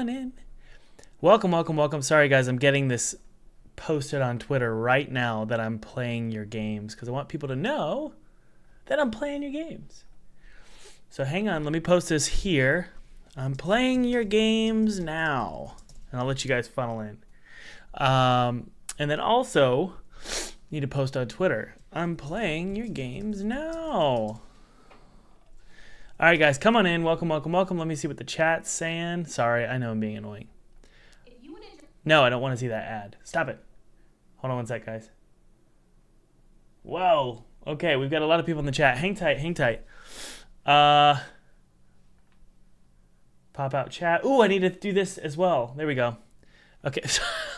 In. Welcome, welcome, welcome. Sorry, guys, I'm getting this posted on Twitter right now that I'm playing your games because I want people to know that I'm playing your games. So hang on, let me post this here. I'm playing your games now, and I'll let you guys funnel in. And then also, need to post on Twitter. I'm playing your games now. All right, guys, come on in. Welcome, welcome, welcome. Let me see what the chat's saying. Sorry, I know I'm being annoying. No, I don't want to see that ad. Stop it. Hold on one sec, guys. Whoa. Okay, we've got a lot of people in the chat. Hang tight, hang tight. Pop out chat. Ooh, I need to do this as well. There we go. Okay,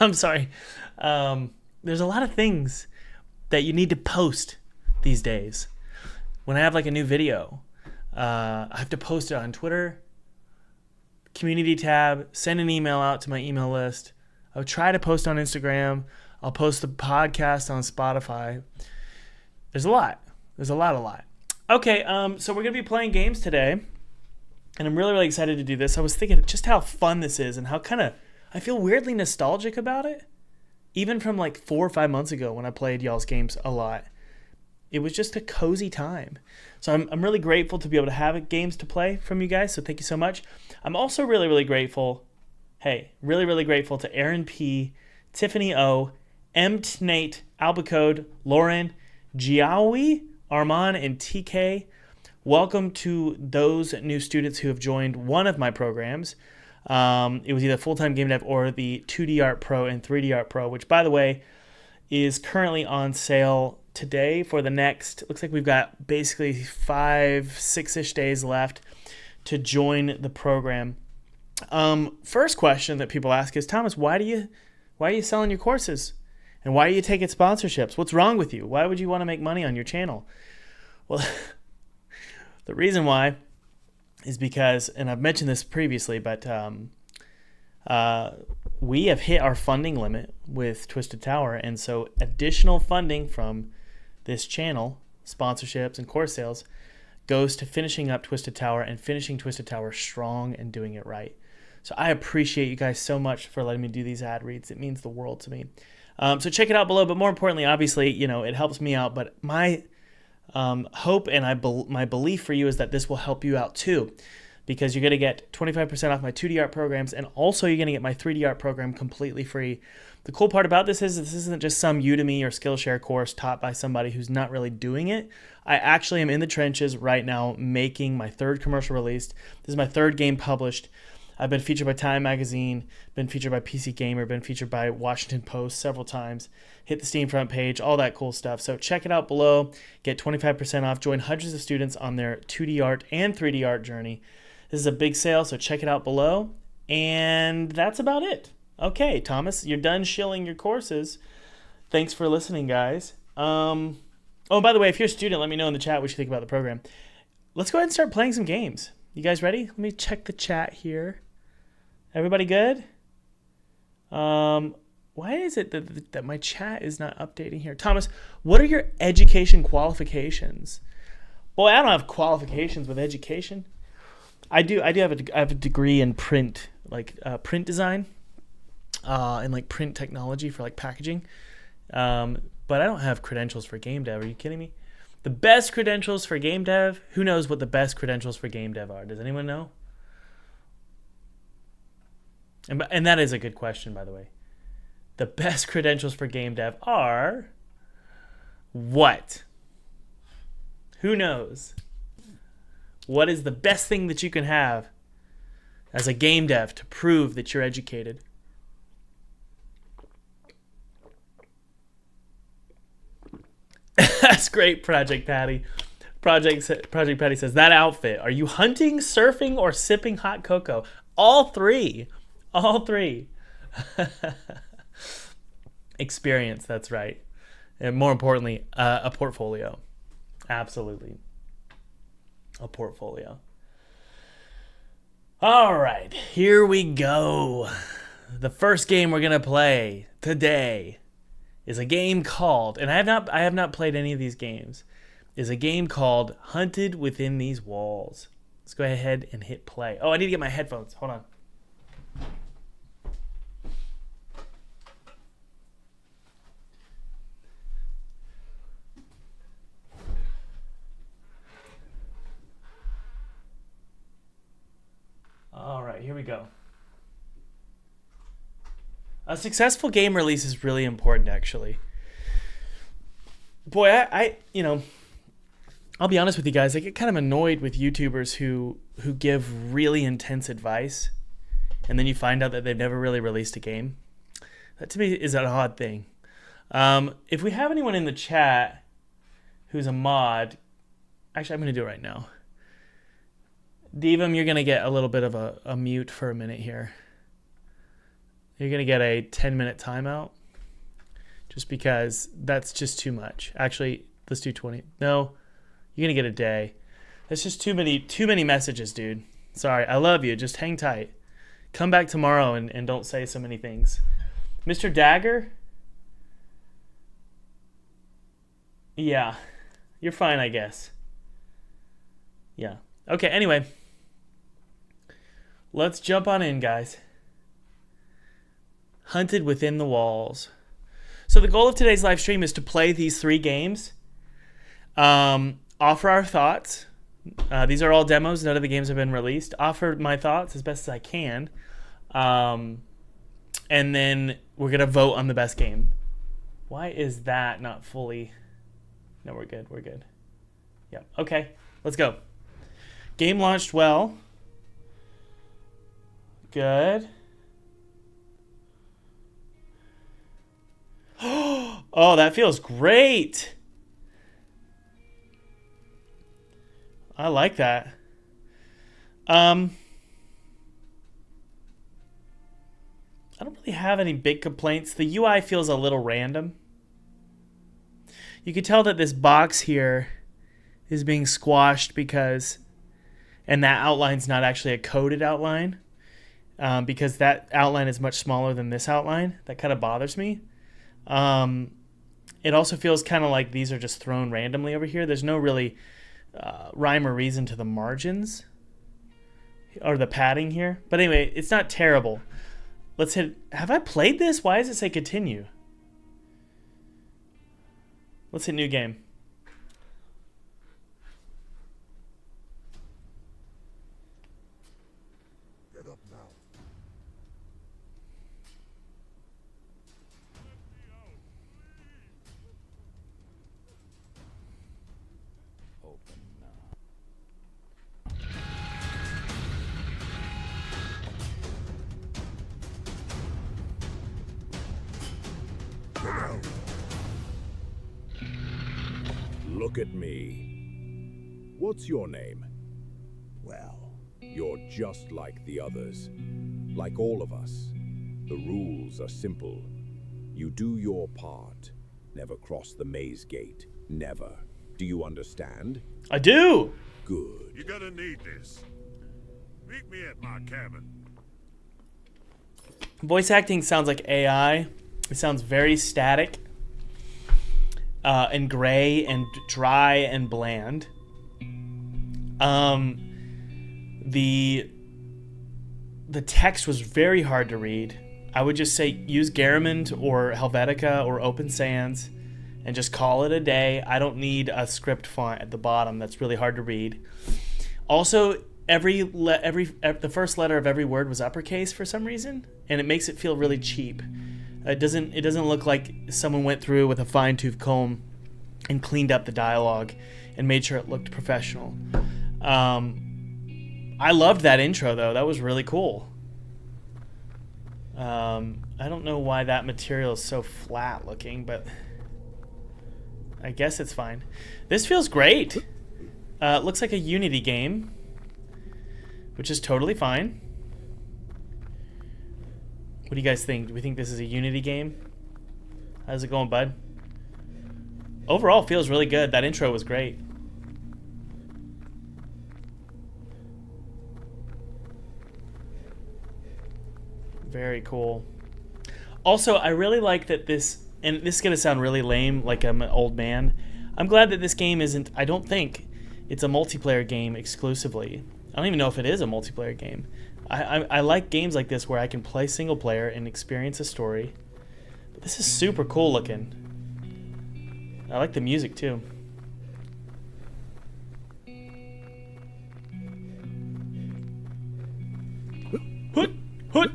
I'm sorry. There's a lot of things that you need to post these days. When I have like a new video, I have to post it on Twitter, community tab, send an email out to my email list. I'll try to post on Instagram. I'll post the podcast on Spotify. There's a lot. There's a lot. Okay, so we're going to be playing games today, and I'm really, really excited to do this. I was thinking just how fun this is and how kind of I feel weirdly nostalgic about it, even from like 4 or 5 months ago when I played y'all's games a lot. It was just a cozy time. So I'm really grateful to be able to have games to play from you guys, so thank you so much. I'm also really, really grateful, really, really grateful to Aaron P., Tiffany O., M. Nate, Albacode, Lauren, Giawi, Armand, and TK. Welcome to those new students who have joined one of my programs. It was either Full-Time Game Dev or the 2D Art Pro and 3D Art Pro, which, by the way, is currently on sale today for the next, looks like we've got basically 5-6-ish days left to join the program. First question that people ask is, Thomas, why are you selling your courses? And why are you taking sponsorships? What's wrong with you? Why would you want to make money on your channel? Well, the reason why is because, and I've mentioned this previously, but we have hit our funding limit with Twisted Tower, and so additional funding from this channel, sponsorships and course sales, goes to finishing up Twisted Tower and finishing Twisted Tower strong and doing it right. So I appreciate you guys so much for letting me do these ad reads. It means the world to me. So check it out below, but more importantly, obviously, it helps me out, but my hope and my belief for you is that this will help you out too, because you're going to get 25% off my 2D art programs, and also you're going to get my 3D art program completely free. The cool part about this is this isn't just some Udemy or Skillshare course taught by somebody who's not really doing it. I actually am in the trenches right now making my third commercial release. This is my third game published. I've been featured by Time Magazine, been featured by PC Gamer, been featured by Washington Post several times, hit the Steam front page, all that cool stuff. So check it out below, get 25% off, join hundreds of students on their 2D art and 3D art journey. This is a big sale, so check it out below. And that's about it. Okay, Thomas, you're done shilling your courses. Thanks for listening, guys. Oh, by the way, if you're a student, let me know in the chat what you think about the program. Let's go ahead and start playing some games. You guys ready? Let me check the chat here. Everybody good? Why is it that my chat is not updating here? Thomas, what are your education qualifications? Boy, I don't have qualifications with education. I have a degree in print, like print design, and like print technology for like packaging. But I don't have credentials for game dev. Are you kidding me? The best credentials for game dev? Who knows what the best credentials for game dev are? Does anyone know? And that is a good question, by the way. The best credentials for game dev are what? Who knows? What is the best thing that you can have as a game dev to prove that you're educated? That's great, Project Patty. Project Patty says, that outfit, are you hunting, surfing, or sipping hot cocoa? All three. All three. Experience, that's right. And more importantly, a portfolio. Absolutely. A portfolio. All right, here we go. The first game we're going to play today is a game called, and I have not played any of these games, is a game called Hunted Within These Walls. Let's go ahead and hit play. Oh, I need to get my headphones. Hold on. A successful game release is really important, actually. Boy, I I'll be honest with you guys. I get kind of annoyed with YouTubers who give really intense advice, and then you find out that they've never really released a game. That to me is an odd thing. If we have anyone in the chat who's a mod, actually, I'm going to do it right now. Divam, you're going to get a little bit of a mute for a minute here. You're going to get a 10-minute timeout just because that's just too much. Actually, let's do 20. No, you're going to get a day. That's just too many messages, dude. Sorry, I love you. Just hang tight. Come back tomorrow and don't say so many things. Mr. Dagger? Yeah. You're fine, I guess. Yeah. Okay, anyway. Let's jump on in, guys. Hunted Within the Walls. So the goal of today's live stream is to play these 3 games. Offer our thoughts. These are all demos. None of the games have been released. Offer my thoughts as best as I can. And then we're going to vote on the best game. Why is that not fully... No, we're good. We're good. Yep. Okay. Let's go. Game launched well. Good. Oh, that feels great. I like that. I don't really have any big complaints. The UI feels a little random. You can tell that this box here is being squashed and that outline's not actually a coded outline, because that outline is much smaller than this outline. That kind of bothers me. It also feels kind of like these are just thrown randomly over here. There's no really rhyme or reason to the margins or the padding here. But anyway, it's not terrible. Let's hit... Have I played this? Why does it say continue? Let's hit new game. Get up now. Open now. Get out. Look at me. What's your name? Well, you're just like the others. Like all of us. The rules are simple. You do your part. Never cross the maze gate. Never. Do you understand? I do. Good. You're gonna need this. Meet me at my cabin. Voice acting sounds like AI. It sounds very static. And gray and dry and bland. The text was very hard to read. I would just say use Garamond or Helvetica or Open Sans and just call it a day. I don't need a script font at the bottom that's really hard to read. Also, the first letter of every word was uppercase for some reason, and it makes it feel really cheap. It doesn't look like someone went through with a fine-tooth comb and cleaned up the dialogue and made sure it looked professional. I loved that intro, though. That was really cool. I don't know why that material is so flat looking, but I guess it's fine. This feels great. It looks like a Unity game, which is totally fine. What do you guys think? Do we think this is a Unity game? How's it going, bud? Overall, feels really good. That intro was great. Very cool. Also, I really like that this, and this is going to sound really lame, like I'm an old man. I'm glad that this game isn't, I don't think it's a multiplayer game exclusively. I don't even know if it is a multiplayer game. I like games like this where I can play single player and experience a story. But this is super cool looking. I like the music too. Hoot! Hoot!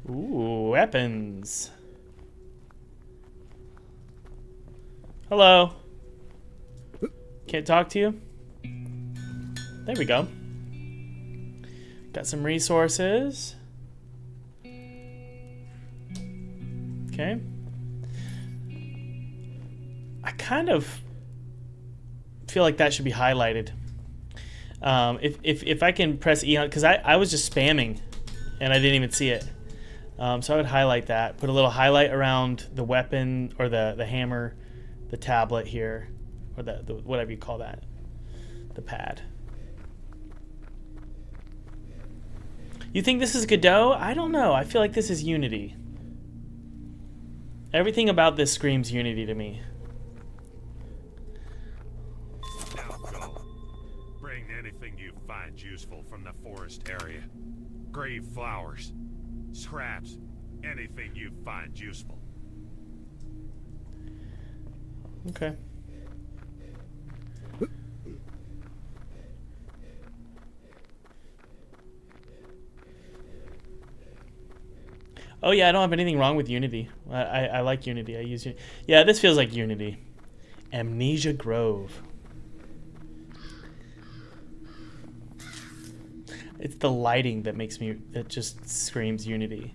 Ooh. weapons. Hello. Can't talk to you? There we go. Got some resources. Okay. I kind of feel like that should be highlighted. If I can press E on, because I was just spamming and I didn't even see it. So I would highlight that. Put a little highlight around the weapon or the hammer, the tablet here, or the whatever you call that, the pad. You think this is Godot? I don't know. I feel like this is Unity. Everything about this screams Unity to me. Now go. Bring anything you find useful from the forest area. Grave flowers, scraps, anything you find useful. Okay. Oh yeah, I don't have anything wrong with Unity. I like Unity. I use Unity. Yeah, this feels like Unity. Amnesia Grove. It's the lighting that makes me, that just screams Unity.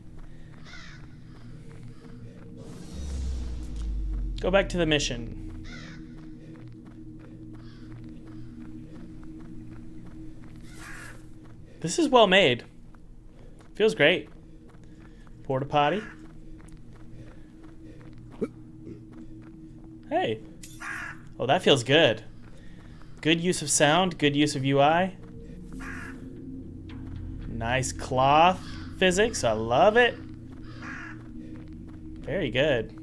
Go back to the mission. This is well made. Feels great. Porta potty. Hey. Oh, that feels good. Good use of sound, good use of UI. Nice cloth physics. I love it. Very good.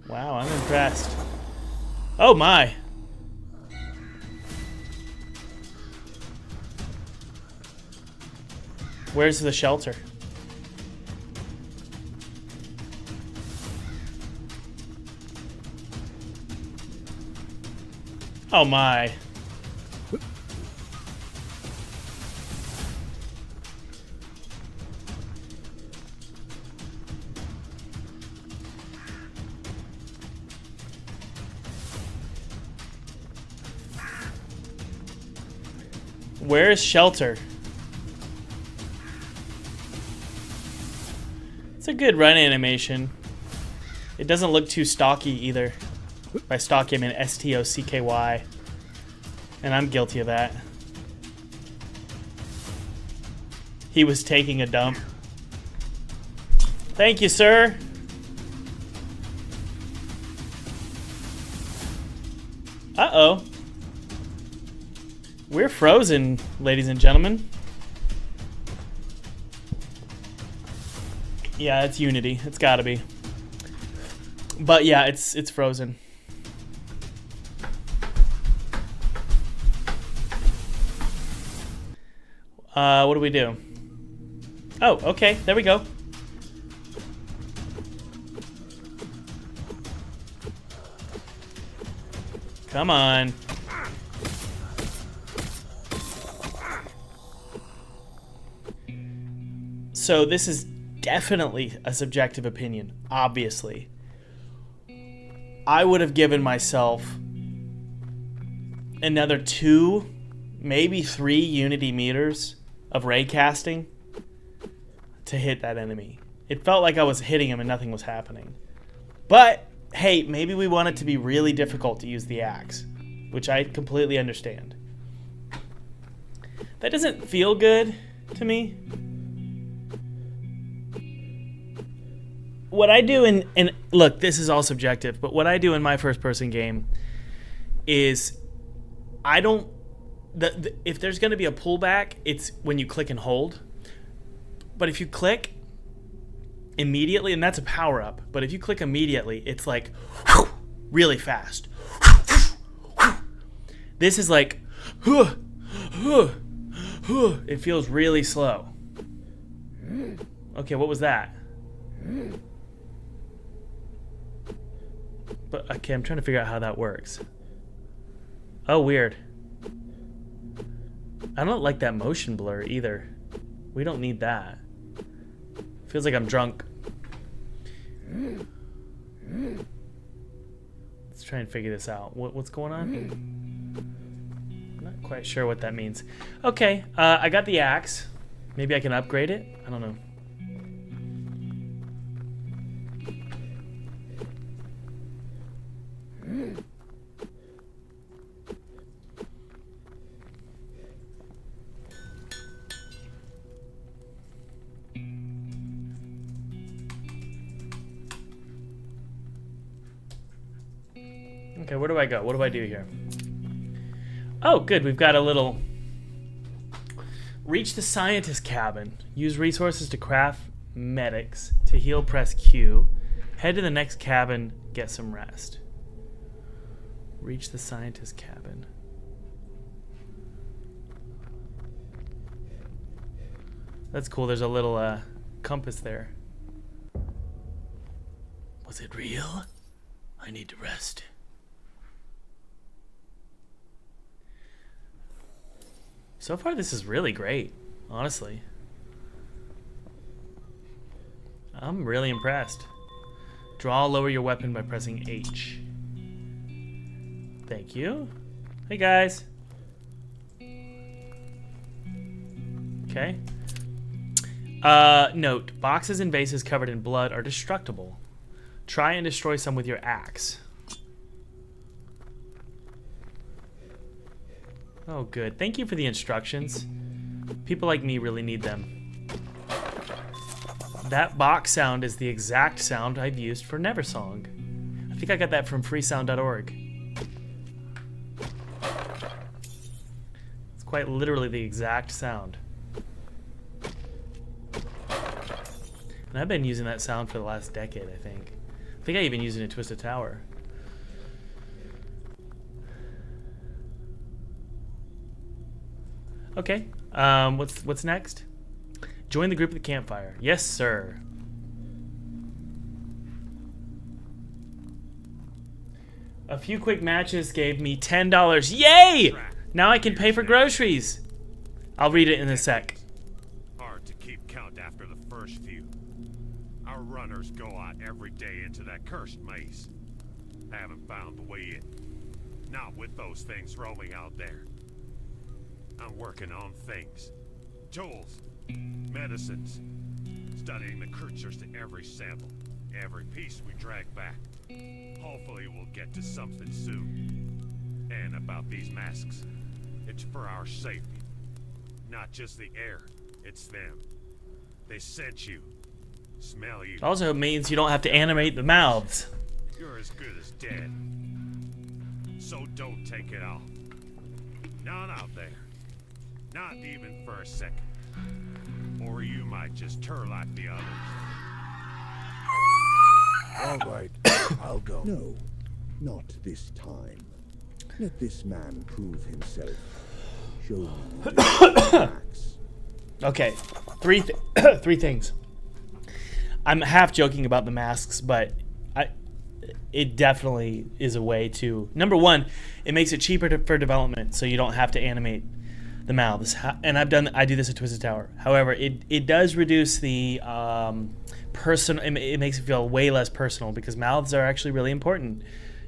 Wow, I'm impressed. Oh my. Where's the shelter? Oh my. Where is shelter? It's a good run animation. It doesn't look too stocky either. By stocky I mean S-T-O-C-K-Y. And I'm guilty of that. He was taking a dump. Thank you, sir. Uh-oh. We're frozen, ladies and gentlemen. Yeah, it's Unity. It's gotta be. But yeah, it's frozen. What do we do? Oh, okay. There we go. Come on. So this is definitely a subjective opinion, obviously. I would have given myself another 2, maybe 3 Unity meters of ray casting to hit that enemy. It felt like I was hitting him and nothing was happening. But, hey, maybe we want it to be really difficult to use the axe, which I completely understand. That doesn't feel good to me. What I do in look, this is all subjective, but what I do in my first person game is I don't if there's going to be a pullback, it's when you click and hold. But if you click immediately, and that's a power up, but if you click immediately, it's like really fast. This is like it feels really slow. Okay, what was that? But okay, I'm trying to figure out how that works. Oh, weird. I don't like that motion blur either. We don't need that. Feels like I'm drunk. Let's try and figure this out. What's going on? I'm not quite sure what that means. Okay, I got the axe. Maybe I can upgrade it? I don't know. Okay, where do I go? What do I do here? Oh, good. We've got a little... Reach the scientist cabin. Use resources to craft medics. To heal, press Q. Head to the next cabin. Get some rest. Reach the scientist cabin. That's cool. There's a little compass there. Was it real? I need to rest. So far, this is really great, honestly. I'm really impressed. Draw, lower your weapon by pressing H. Thank you. Hey, guys. Okay. Note, boxes and vases covered in blood are destructible. Try and destroy some with your axe. Oh, good. Thank you for the instructions. People like me really need them. That box sound is the exact sound I've used for Neversong. I think I got that from freesound.org. It's quite literally the exact sound. And I've been using that sound for the last decade, I think. I think I even used it in Twisted Tower. Okay, what's next? Join the group at the campfire. Yes, sir. A few quick matches gave me $10. Yay! Now I can pay for groceries. I'll read it in a sec. Hard to keep count after the first few. Our runners go out every day into that cursed maze. Haven't found the way in. Not with those things roaming out there. I'm working on things. Tools. Medicines. Studying the creatures to every sample. Every piece we drag back. Hopefully we'll get to something soon. And about these masks. It's for our safety. Not just the air. It's them. They sense you. Smell you. Also means you don't have to animate the mouths. You're as good as dead. So don't take it off. Not out there. Not even for a second. Or you might just turn like the others. All right, I'll go. No, not this time. Let this man prove himself. Show me the facts. Okay, three things. I'm half joking about the masks, but it definitely is a way to... Number one, it makes it cheaper for development, so you don't have to animate the mouths. And I do this at Twisted Tower. However, it does reduce the it makes it feel way less personal because mouths are actually really important.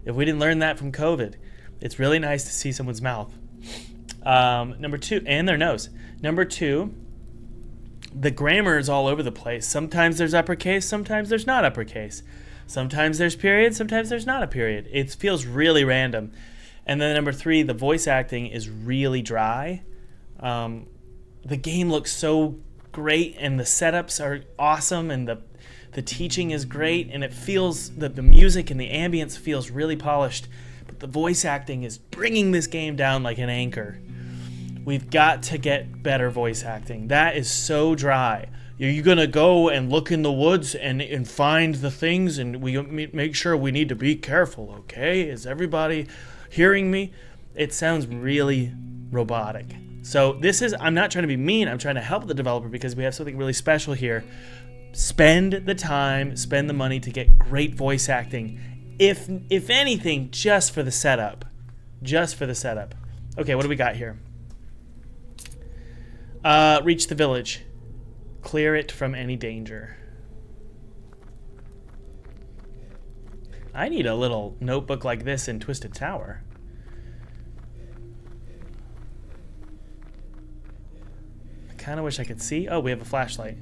If we didn't learn that from COVID, it's really nice to see someone's mouth. Number two, and their nose. Number two, the grammar is all over the place. Sometimes there's uppercase, sometimes there's not uppercase. Sometimes there's period, sometimes there's not a period. It feels really random. And then number three, the voice acting is really dry. The game looks so great, and the setups are awesome, and the teaching is great, and it feels that the music and the ambience feels really polished. But the voice acting is bringing this game down like an anchor. We've got to get better voice acting. That is so dry. Are you going to go and look in the woods and find the things, and we make sure we need to be careful, okay? Is everybody hearing me? It sounds really robotic. So this is, I'm not trying to be mean, I'm trying to help the developer because we have something really special here. Spend the time, spend the money to get great voice acting. If anything, just for the setup. Just for the setup. Okay, what do we got here? Reach the village. Clear it from any danger. I need a little notebook like this in Twisted Tower. I kind of wish I could see. Oh, we have a flashlight.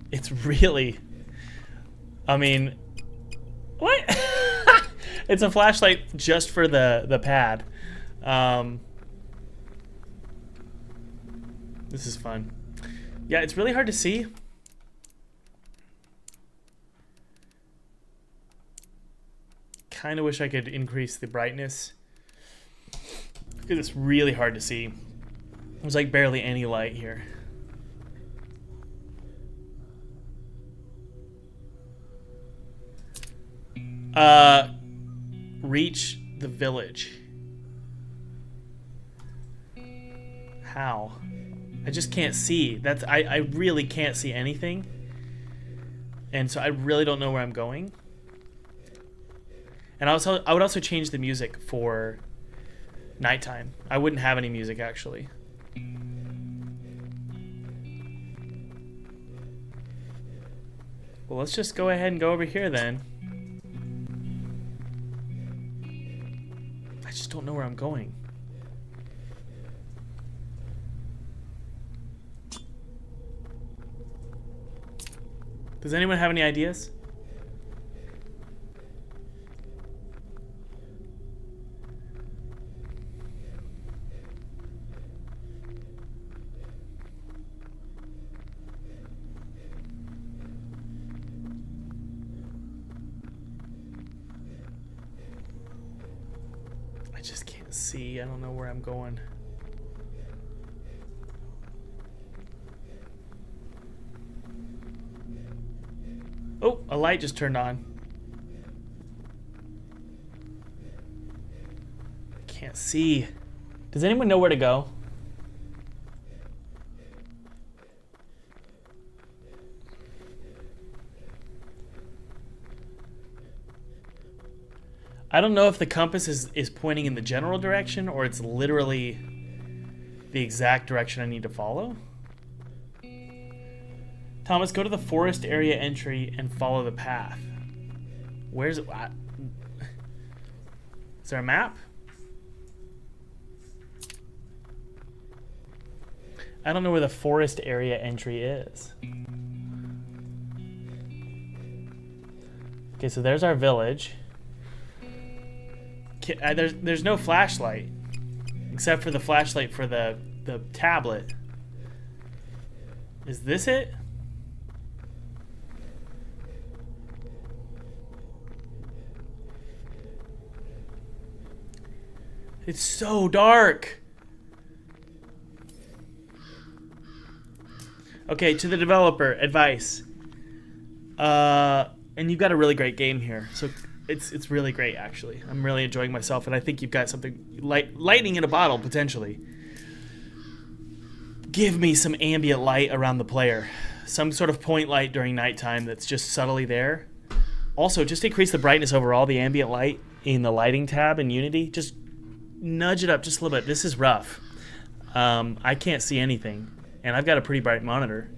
It's really... I mean... What? It's a flashlight just for the pad. This is fun. Yeah, it's really hard to see. Kind of wish I could increase the brightness, because it's really hard to see. There's like barely any light here. Reach the village. How? I just can't see. I really can't see anything. And so I really don't know where I'm going. And I would also change the music for nighttime. I wouldn't have any music actually. Well, let's just go ahead and go over here then. I just don't know where I'm going. Does anyone have any ideas? I just can't see. I don't know where I'm going. Oh, a light just turned on. Can't see. Does anyone know where to go? I don't know if the compass is pointing in the general direction or it's literally the exact direction I need to follow. Thomas, go to the forest area entry and follow the path. Where's it? Is there a map? I don't know where the forest area entry is. Okay, so there's our village. There's no flashlight except for the flashlight for the tablet. Is this it? It's so dark. Okay, to the developer, advice. And you've got a really great game here, so it's really great actually. I'm really enjoying myself, and I think you've got something lightning in a bottle potentially. Give me some ambient light around the player, some sort of point light during nighttime that's just subtly there. Also, just increase the brightness overall, the ambient light in the lighting tab in Unity. Just nudge it up just a little bit. This is rough. I can't see anything, and I've got a pretty bright monitor.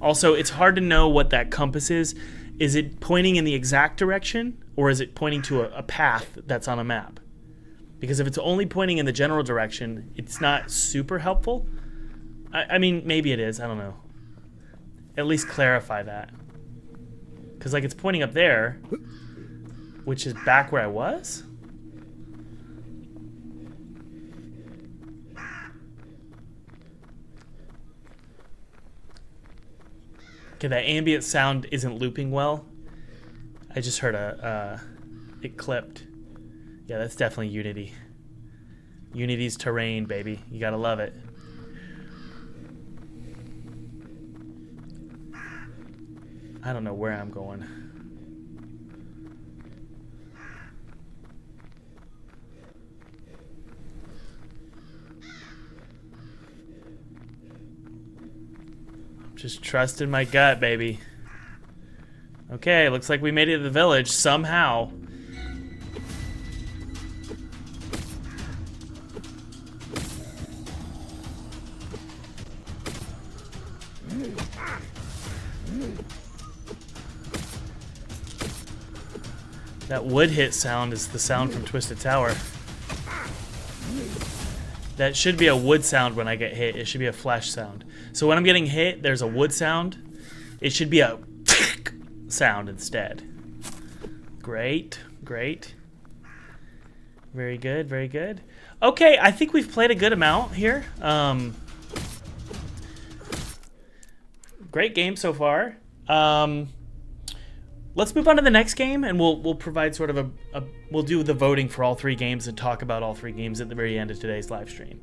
Also, it's hard to know what that compass is. Is it pointing in the exact direction, or is it pointing to a path that's on a map? Because if it's only pointing in the general direction, it's not super helpful. I mean, maybe it is. I don't know. At least clarify that. Because, like, it's pointing up there, which is back where I was? Okay, that ambient sound isn't looping well. I just heard it clipped. Yeah, that's definitely Unity. Unity's terrain, baby. You gotta love it. I don't know where I'm going. I'm just trusting my gut, baby. Okay, looks like we made it to the village somehow. That wood hit sound is the sound from Twisted Tower. That should be a wood sound when I get hit. It should be a flesh sound. So when I'm getting hit, there's a wood sound. It should be a sound instead. Great, great. Very good, very good. Okay, I think we've played a good amount here. Great game so far. Let's move on to the next game, and we'll provide sort of we'll do the voting for all 3 games and talk about all 3 games at the very end of today's live stream.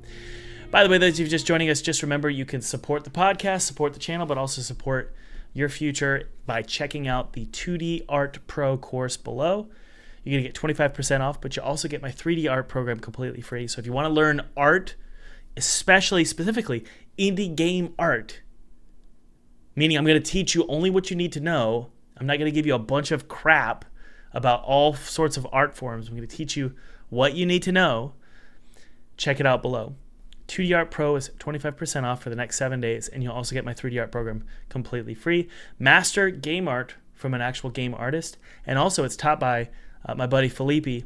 By the way, those of you just joining us, just remember you can support the podcast, support the channel, but also support your future by checking out the 2D Art Pro course below. You're going to get 25% off, but you also get my 3D art program completely free. So if you want to learn art, especially specifically indie game art, meaning I'm going to teach you only what you need to know. I'm not going to give you a bunch of crap about all sorts of art forms. I'm going to teach you what you need to know. Check it out below. 2D Art Pro is 25% off for the next 7 days, and you'll also get my 3D art program completely free. Master game art from an actual game artist, and also it's taught by my buddy Felipe,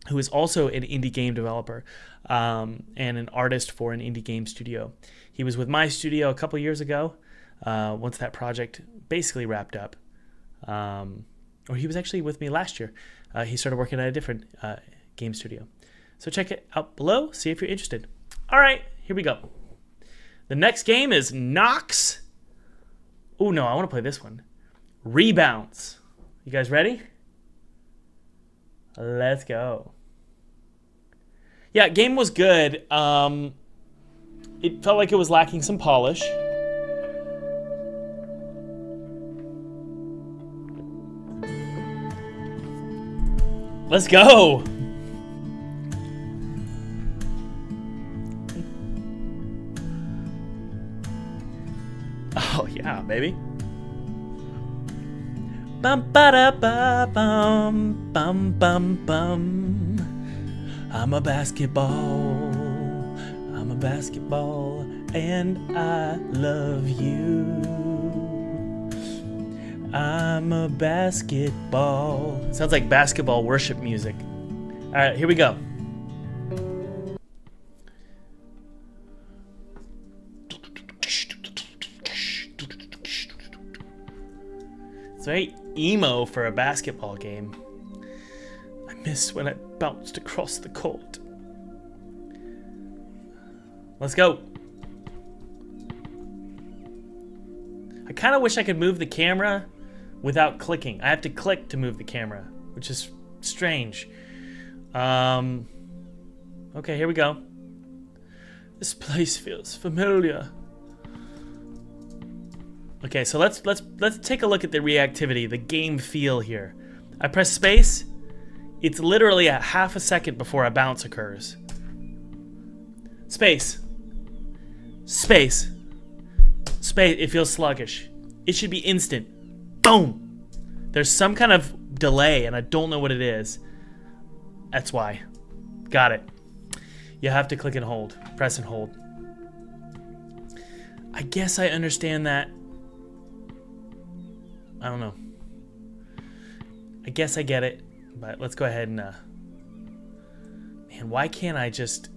who is also an indie game developer and an artist for an indie game studio. He was with my studio a couple years ago, once that project basically wrapped up. Or he was actually with me last year. He started working at a different game studio. So check it out below, see if you're interested. All right, here we go. The next game is Nox. Oh no, I want to play this one. Rebounds. You guys ready? Let's go. Yeah, game was good. It felt like it was lacking some polish. Let's go. Oh yeah, baby. Bum ba da ba bum bum bum bum. I'm a basketball. I'm a basketball, and I love you. I'm a basketball. Sounds like basketball worship music. All right, here we go. It's very emo for a basketball game. I miss when I bounced across the court. Let's go. I kind of wish I could move the camera without clicking. I have to click to move the camera, which is strange. Okay, here we go. This place feels familiar. Okay, so let's take a look at the reactivity, the game feel here. I press space. It's literally a half a second before a bounce occurs. Space. Space. Space. It feels sluggish. It should be instant. Boom. There's some kind of delay, and I don't know what it is. That's why. Got it. You have to click and hold. Press and hold. I guess I understand that. I don't know. I guess I get it, but let's go ahead and man, why can't I just,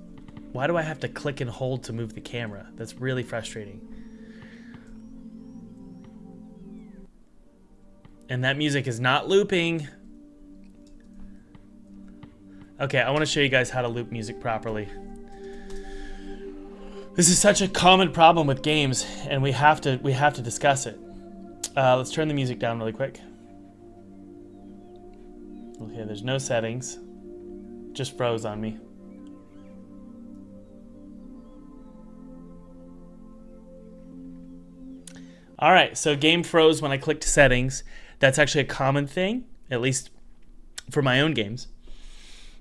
why do I have to click and hold to move the camera? That's really frustrating. And that music is not looping. Okay, I want to show you guys how to loop music properly. This is such a common problem with games, and we have to discuss it. Let's turn the music down really quick. Okay, there's no settings. Just froze on me. All right, so game froze when I clicked settings. That's actually a common thing, at least for my own games,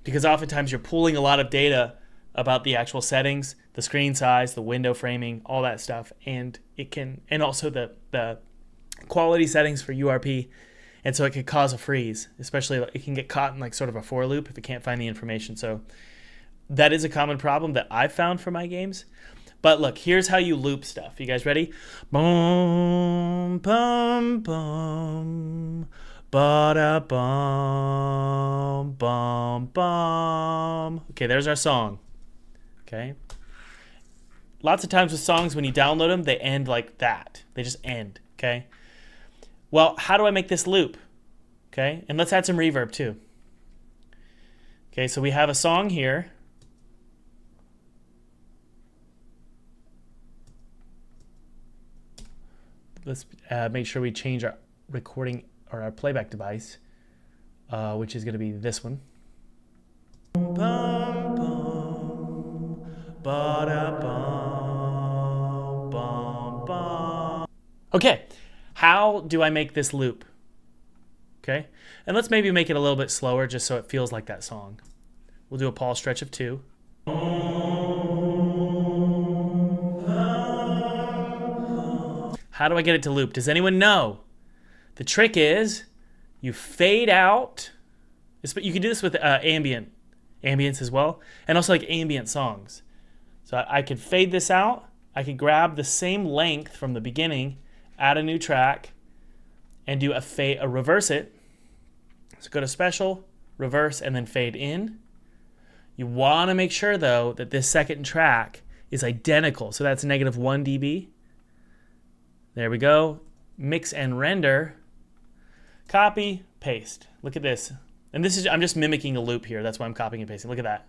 because oftentimes you're pulling a lot of data about the actual settings, the screen size, the window framing, all that stuff, and it can, and also the quality settings for URP, and so it could cause a freeze, especially it can get caught in like sort of a for loop if it can't find the information. So that is a common problem that I've found for my games. But look, here's how you loop stuff. You guys ready? Boom, boom, boom, Ba-da-bum, bum, bum. Okay, there's our song. Okay. Lots of times with songs, when you download them, they end like that. They just end, okay? Well, how do I make this loop? Okay, and let's add some reverb too. Okay, so we have a song here. Let's make sure we change our recording or our playback device, which is going to be this one. Bum, bum, ba-da-bum, bum, bum. Okay, how do I make this loop? Okay, and let's maybe make it a little bit slower just so it feels like that song. We'll do a pause stretch of 2. How do I get it to loop? Does anyone know? The trick is you fade out. You can do this with ambience as well, and also like ambient songs. So I could fade this out. I could grab the same length from the beginning, add a new track, and do a reverse it. So go to special, reverse, and then fade in. You want to make sure though that this second track is identical. So that's -1 dB. There we go. Mix and render. Copy, paste. Look at this. And this is, I'm just mimicking a loop here. That's why I'm copying and pasting. Look at that.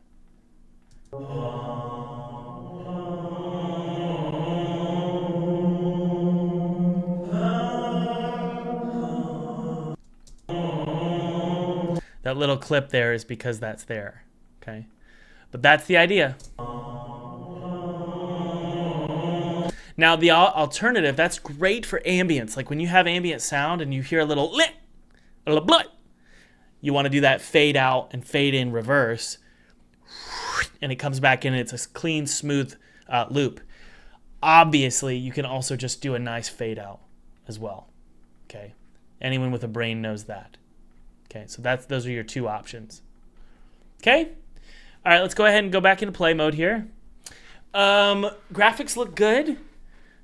That little clip there is because that's there. Okay. But that's the idea. Now the alternative, that's great for ambience. Like when you have ambient sound and you hear a little lit, a little blut, you want to do that fade out and fade in reverse, and it comes back in and it's a clean, smooth loop. Obviously, you can also just do a nice fade out as well. Okay, anyone with a brain knows that. Okay, so those are your 2 options. Okay, all right, let's go ahead and go back into play mode here. Graphics look good.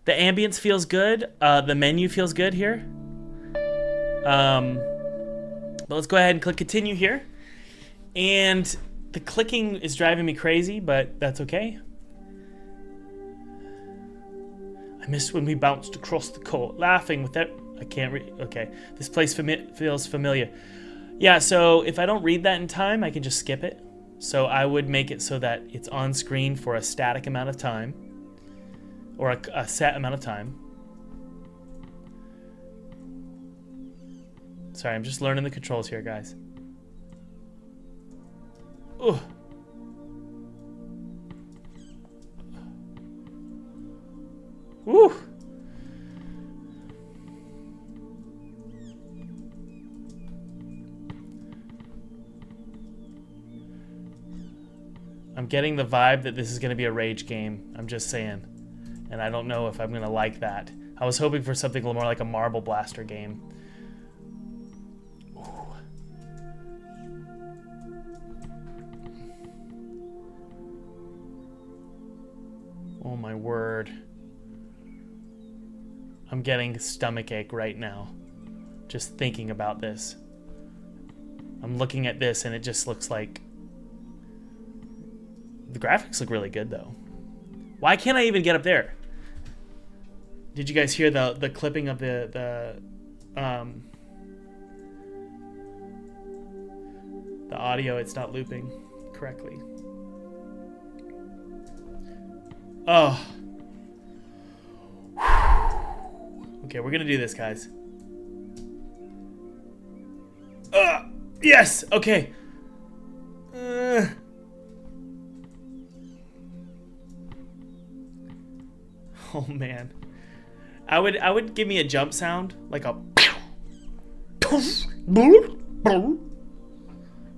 The ambience feels good. The menu feels good here. But let's go ahead and click continue here. And the clicking is driving me crazy, but that's okay. I missed when we bounced across the court, laughing with that. I can't read. Okay, this place feels familiar. Yeah, so if I don't read that in time, I can just skip it. So I would make it so that it's on screen for a static amount of time. Or a set amount of time. Sorry, I'm just learning the controls here, guys. Ugh. Woo! I'm getting the vibe that this is going to be a rage game. I'm just saying. And I don't know if I'm going to like that. I was hoping for something a little more like a Marble Blaster game. Ooh. Oh my word. I'm getting stomachache right now. Just thinking about this. I'm looking at this and it just looks like... The graphics look really good though. Why can't I even get up there? Did you guys hear the clipping of the audio? It's not looping correctly. Oh. Okay, we're gonna do this, guys. Yes. Okay. Oh man. I would give me a jump sound, like a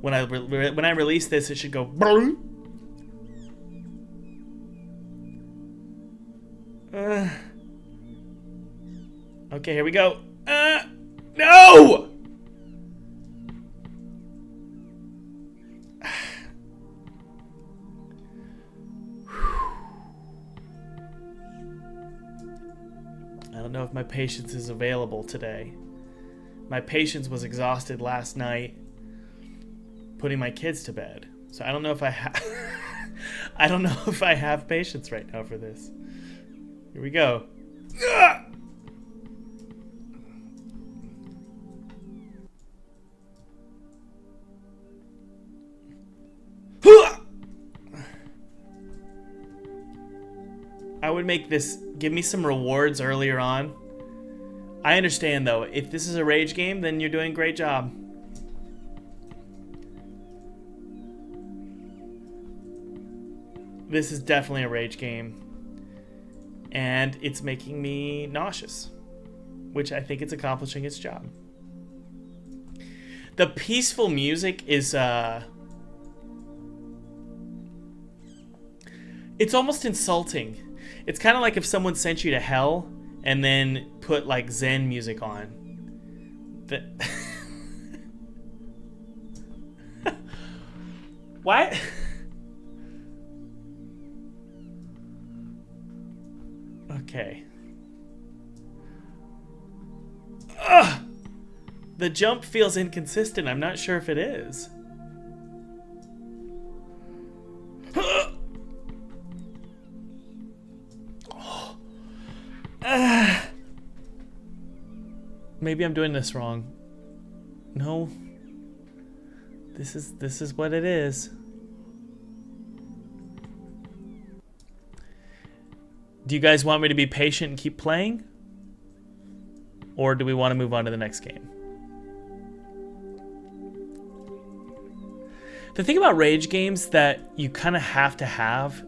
when I release this, it should go. Okay, here we go. No! I don't know if my patience is available today. My patience was exhausted last night putting my kids to bed. So I don't know if I have I don't know if I have patience right now for this. Here we go. I would make this, give me some rewards earlier on. I understand though, if this is a rage game, then you're doing a great job. This is definitely a rage game. And it's making me nauseous, which I think it's accomplishing its job. The peaceful music is, it's almost insulting. It's kind of like if someone sent you to hell and then put like Zen music on. What? Okay. Ugh! The jump feels inconsistent. I'm not sure if it is. Maybe I'm doing this wrong. No. This is what it is. Do you guys want me to be patient and keep playing? Or do we want to move on to the next game? The thing about rage games that you kind of have to have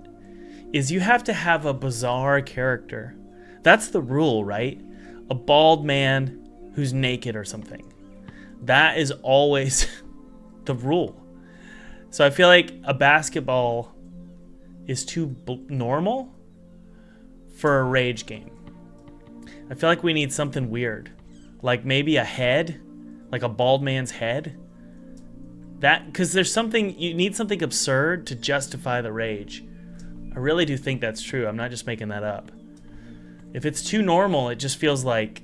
is you have to have a bizarre character. That's the rule, right? A bald man who's naked or something. That is always the rule. So I feel like a basketball is too normal for a rage game. I feel like we need something weird. Like maybe a head, like a bald man's head. That, because there's something, you need something absurd to justify the rage. I really do think that's true. I'm not just making that up. If it's too normal, it just feels like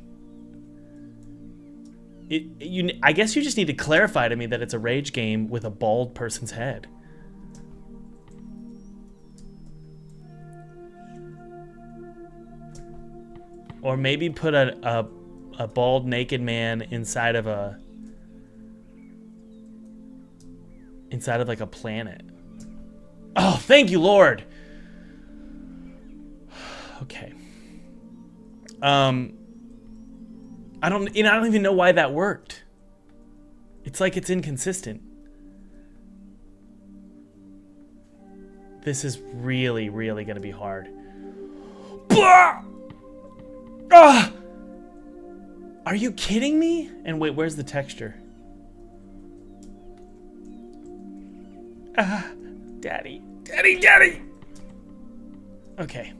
I guess you just need to clarify to me that it's a rage game with a bald person's head. Or maybe put a bald naked man inside of like a planet. Oh, thank you, Lord. Okay. I don't even know why that worked. It's like it's inconsistent. This is really, really gonna be hard. Blah! Ah! Are you kidding me? And wait, where's the texture? Ah, daddy. Daddy, daddy! Okay.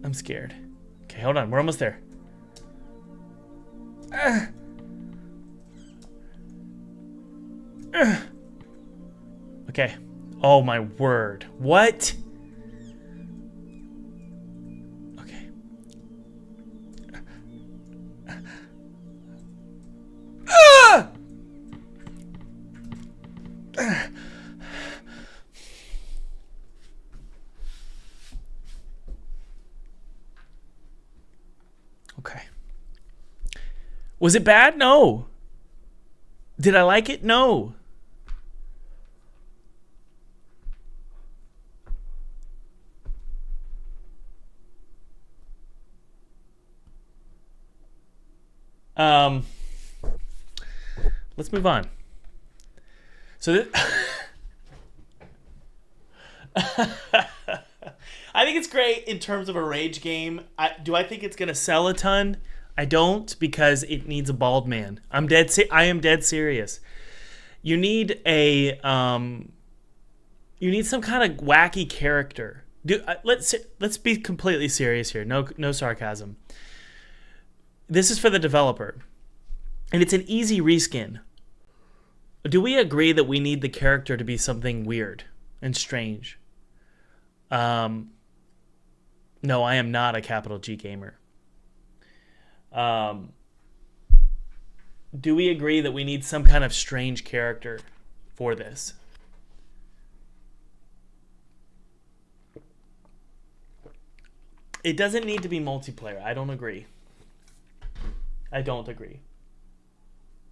I'm scared. Okay, hold on. We're almost there. Okay. Oh my word. What? Okay. Okay. Was it bad? No. Did I like it? No. Let's move on. So I think it's great in terms of a rage game. Do I think it's going to sell a ton? I don't, because it needs a bald man. I am dead serious. You need a you need some kind of wacky character. Let's be completely serious here. No sarcasm. This is for the developer. And it's an easy reskin. Do we agree that we need the character to be something weird and strange? No, I am not a capital G gamer. Do we agree that we need some kind of strange character for this? It doesn't need to be multiplayer. I don't agree. I don't agree.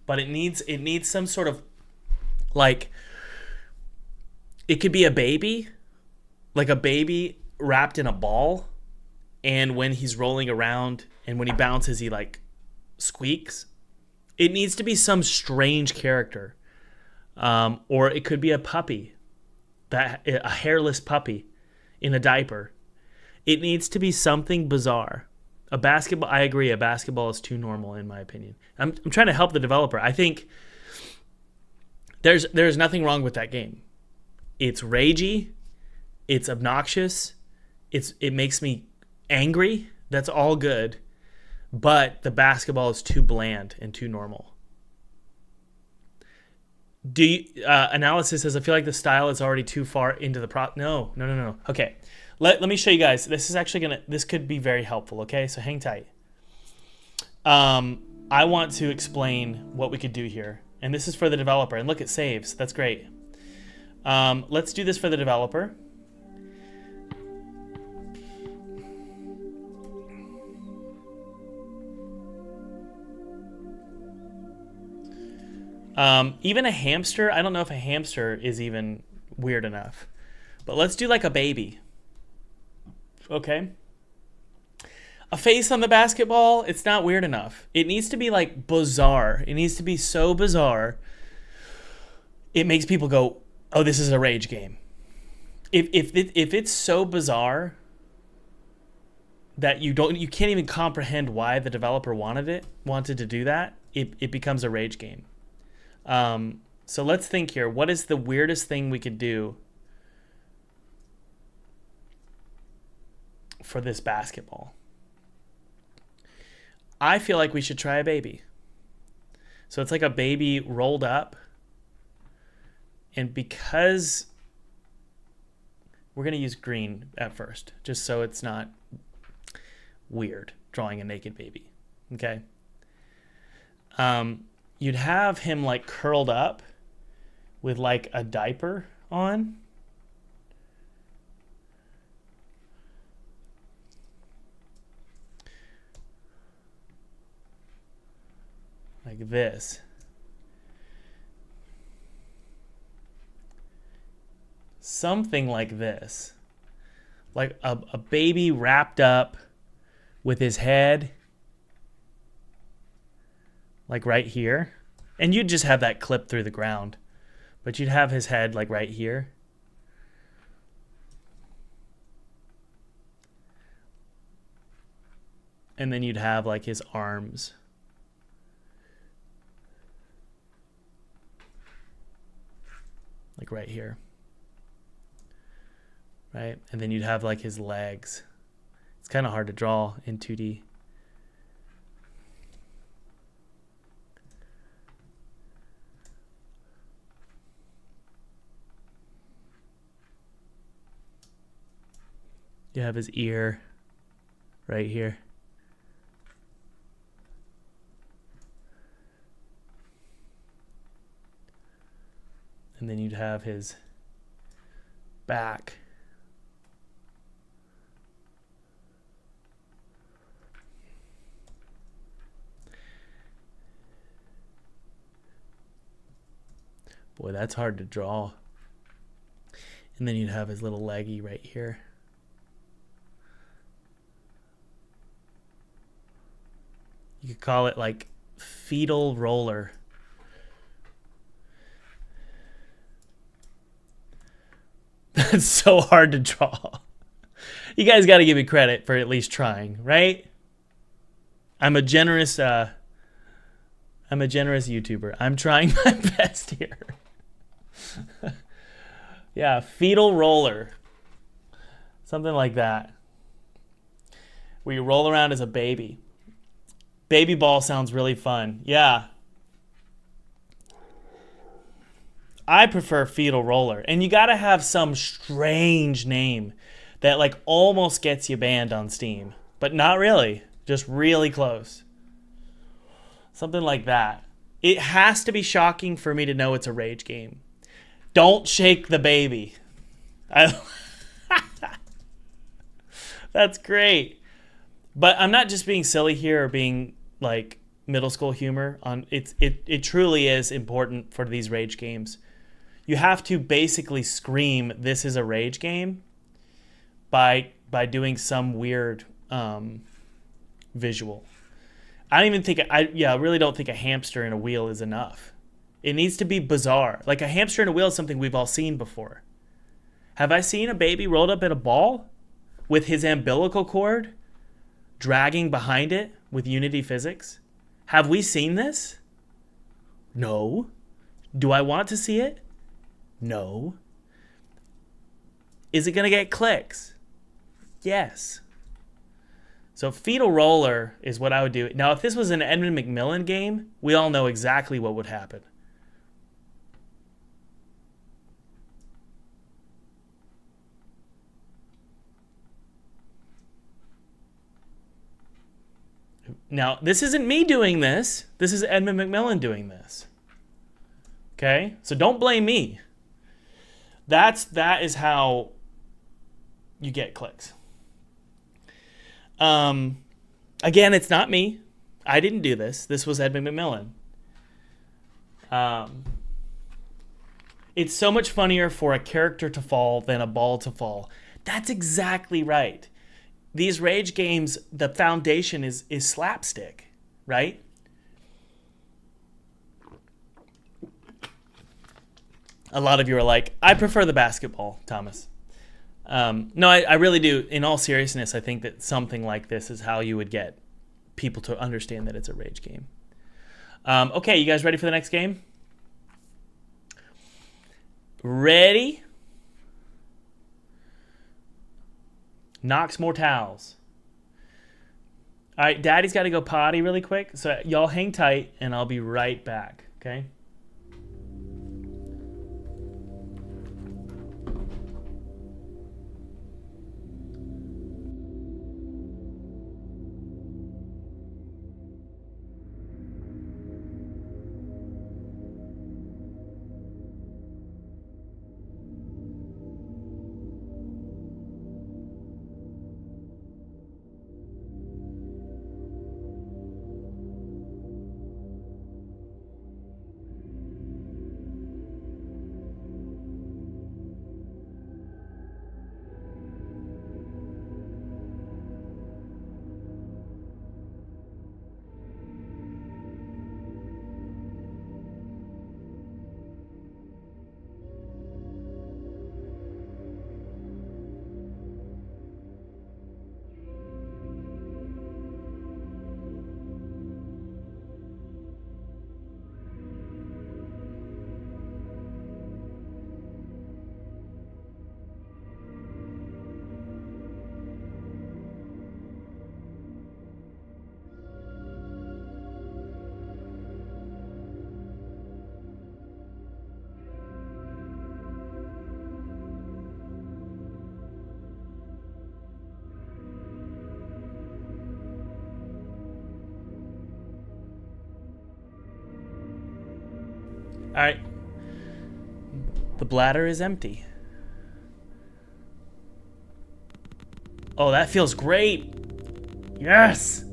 But it needs some sort of, like, it could be a baby, like a baby wrapped in a ball, and when he's rolling around and when he bounces he like squeaks. It needs to be some strange character. Or it could be a puppy, a hairless puppy in a diaper. It needs to be something bizarre. A basketball, I agree, a basketball is too normal in my opinion. I'm trying to help the developer. I think there's nothing wrong with that game. It's ragey, it's obnoxious, it makes me angry. That's all good. But the basketball is too bland and too normal. Analysis says, I feel like the style is already too far into the No. Okay. Let me show you guys. This is actually this could be very helpful, okay? So hang tight. I want to explain what we could do here. And this is for the developer. And look, it saves. That's great. Let's do this for the developer. Even a hamster, I don't know if a hamster is even weird enough. But let's do like a baby. Okay? A face on the basketball, it's not weird enough. It needs to be like bizarre. It needs to be so bizarre. It makes people go, oh, this is a rage game. If it's so bizarre that you can't even comprehend why the developer wanted to do that, it becomes a rage game. So let's think here. What is the weirdest thing we could do for this basketball? I feel like we should try a baby. So it's like a baby rolled up. And because we're going to use green at first, just so it's not weird drawing a naked baby. Okay. You'd have him like curled up with like a diaper on. Like this. Something like this. Like a baby wrapped up with his head like right here. And you'd just have that clip through the ground. But you'd have his head like right here. And then you'd have like his arms. Like right here. Right? And then you'd have like his legs. It's kind of hard to draw in 2D. You have his ear right here. And then you'd have his back. Boy, that's hard to draw. And then you'd have his little leggy right here. You could call it like fetal roller. That's so hard to draw. You guys got to give me credit for at least trying, right? I'm a generous YouTuber. I'm trying my best here. Yeah, fetal roller. Something like that. Where you roll around as a baby. Baby ball sounds really fun. Yeah. I prefer fetal roller. And you got to have some strange name that like almost gets you banned on Steam, but not really, just really close. Something like that. It has to be shocking for me to know it's a rage game. Don't shake the baby. That's great. But I'm not just being silly here or being like middle school humor. It truly is important for these rage games. You have to basically scream, "This is a rage game," by doing some weird visual. I don't even think I really don't think a hamster in a wheel is enough. It needs to be bizarre. Like a hamster in a wheel is something we've all seen before. Have I seen a baby rolled up in a ball with his umbilical cord dragging behind it with Unity physics? Have we seen this? No. Do I want to see it? No. Is it going to get clicks? Yes. So fetal roller is what I would do. Now, if this was an Edmund McMillen game, we all know exactly what would happen. Now, this isn't me doing this. This is Edmund McMillen doing this. Okay? So don't blame me. That is how you get clicks. Again, it's not me. I didn't do this. This was Edmund McMillan. It's so much funnier for a character to fall than a ball to fall. That's exactly right. These rage games, the foundation is slapstick, right? A lot of you are like, I prefer the basketball, Thomas. No, I really do. In all seriousness, I think that something like this is how you would get people to understand that it's a rage game. Okay, you guys ready for the next game? Ready? Nox Mortals. All right, Daddy's got to go potty really quick, so y'all hang tight, and I'll be right back, okay? All right. The bladder is empty. Oh, that feels great. Yes.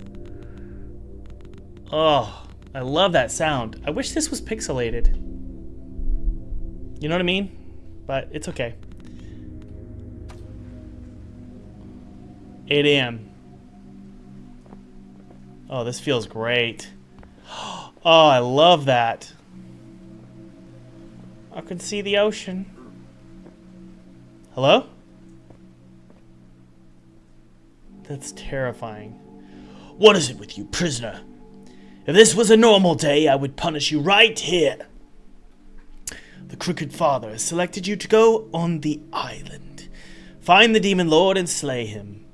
Oh, I love that sound. I wish this was pixelated. You know what I mean? But it's okay. 8 a.m. Oh, this feels great. Oh, I love that. I can see the ocean. Hello? That's terrifying. What is it with you, prisoner? If this was a normal day, I would punish you right here. The Crooked Father has selected you to go on the island. Find the Demon Lord and slay him.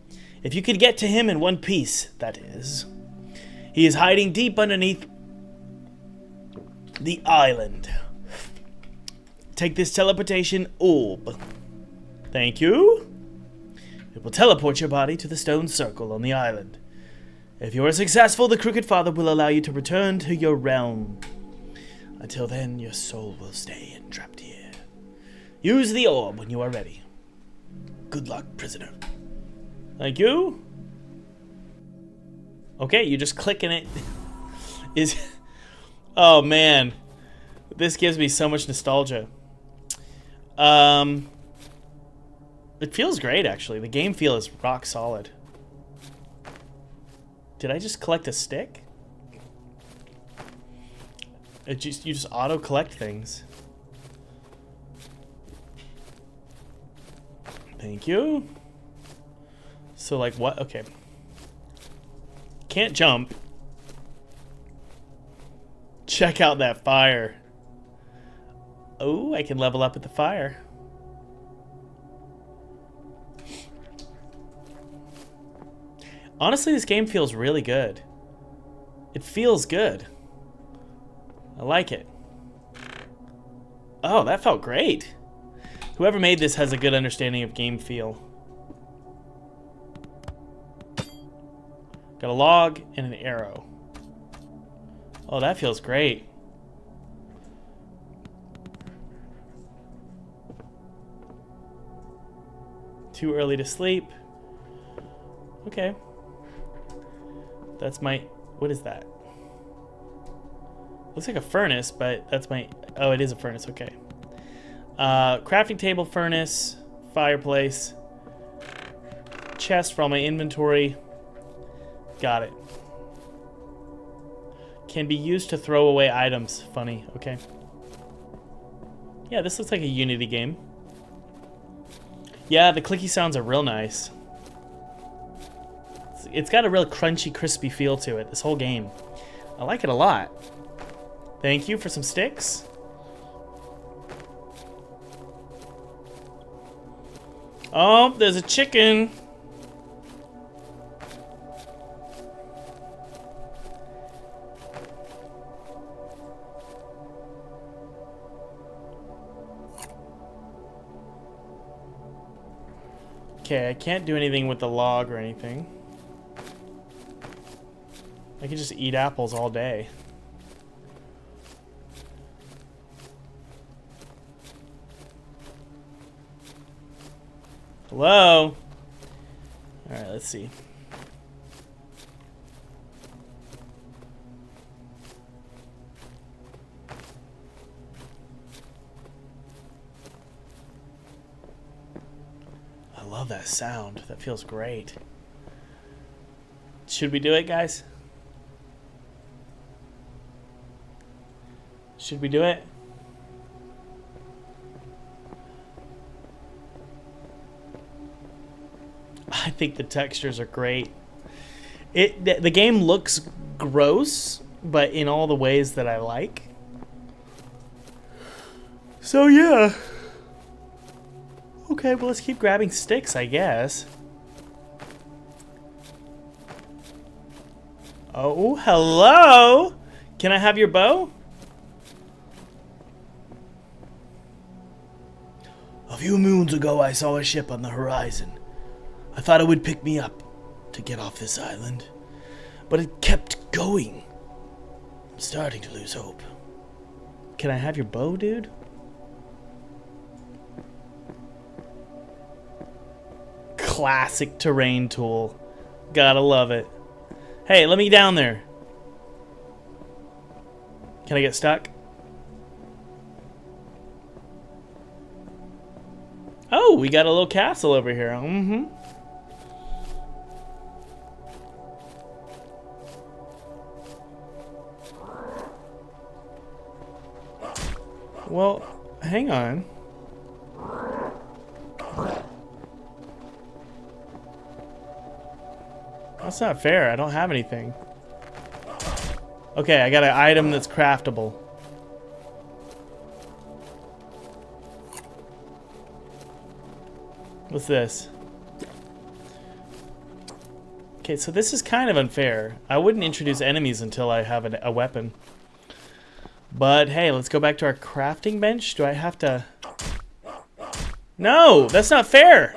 If you could get to him in one piece, that is. He is hiding deep underneath the island. Take this teleportation orb. Thank you. It will teleport your body to the stone circle on the island. If you are successful, the Crooked Father will allow you to return to your realm. Until then, your soul will stay entrapped here. Use the orb when you are ready. Good luck, prisoner. Thank you. Okay, you just click and it is... Oh, man. This gives me so much nostalgia. It feels great, actually. The game feel is rock solid. Did I just collect a stick? You just auto collect things. Thank you. So like what? Okay. Can't jump. Check out that fire. Oh, I can level up at the fire. Honestly, this game feels really good. It feels good. I like it. Oh, that felt great. Whoever made this has a good understanding of game feel. Got a log and an arrow. Oh, that feels great. Too early to sleep. Okay. That's my... What is that? Looks like a furnace, but that's my... Oh, it is a furnace. Okay. Crafting table, furnace, fireplace, chest for all my inventory. Got it. Can be used to throw away items. Funny. Okay. Yeah, this looks like a Unity game. Yeah, the clicky sounds are real nice. It's got a real crunchy, crispy feel to it, this whole game. I like it a lot. Thank you for some sticks. Oh, there's a chicken. Okay, I can't do anything with the log or anything. I can just eat apples all day. Hello? Alright, let's see. I love that sound. That feels great. Should we do it, guys? Should we do it? I think the textures are great. The game looks gross, but in all the ways that I like. So yeah. Okay, well let's keep grabbing sticks, I guess. Oh, hello! Can I have your bow? A few moons ago, I saw a ship on the horizon. I thought it would pick me up to get off this island, but it kept going. I'm starting to lose hope. Can I have your bow, dude? Classic terrain tool. Gotta love it. Hey, let me down there. Can I get stuck? Oh, we got a little castle over here. Mm-hmm. Well, hang on. That's not fair. I don't have anything. Okay, I got an item that's craftable. What's this? Okay, so this is kind of unfair. I wouldn't introduce enemies until I have a weapon. But hey, let's go back to our crafting bench. Do I have to... No, that's not fair.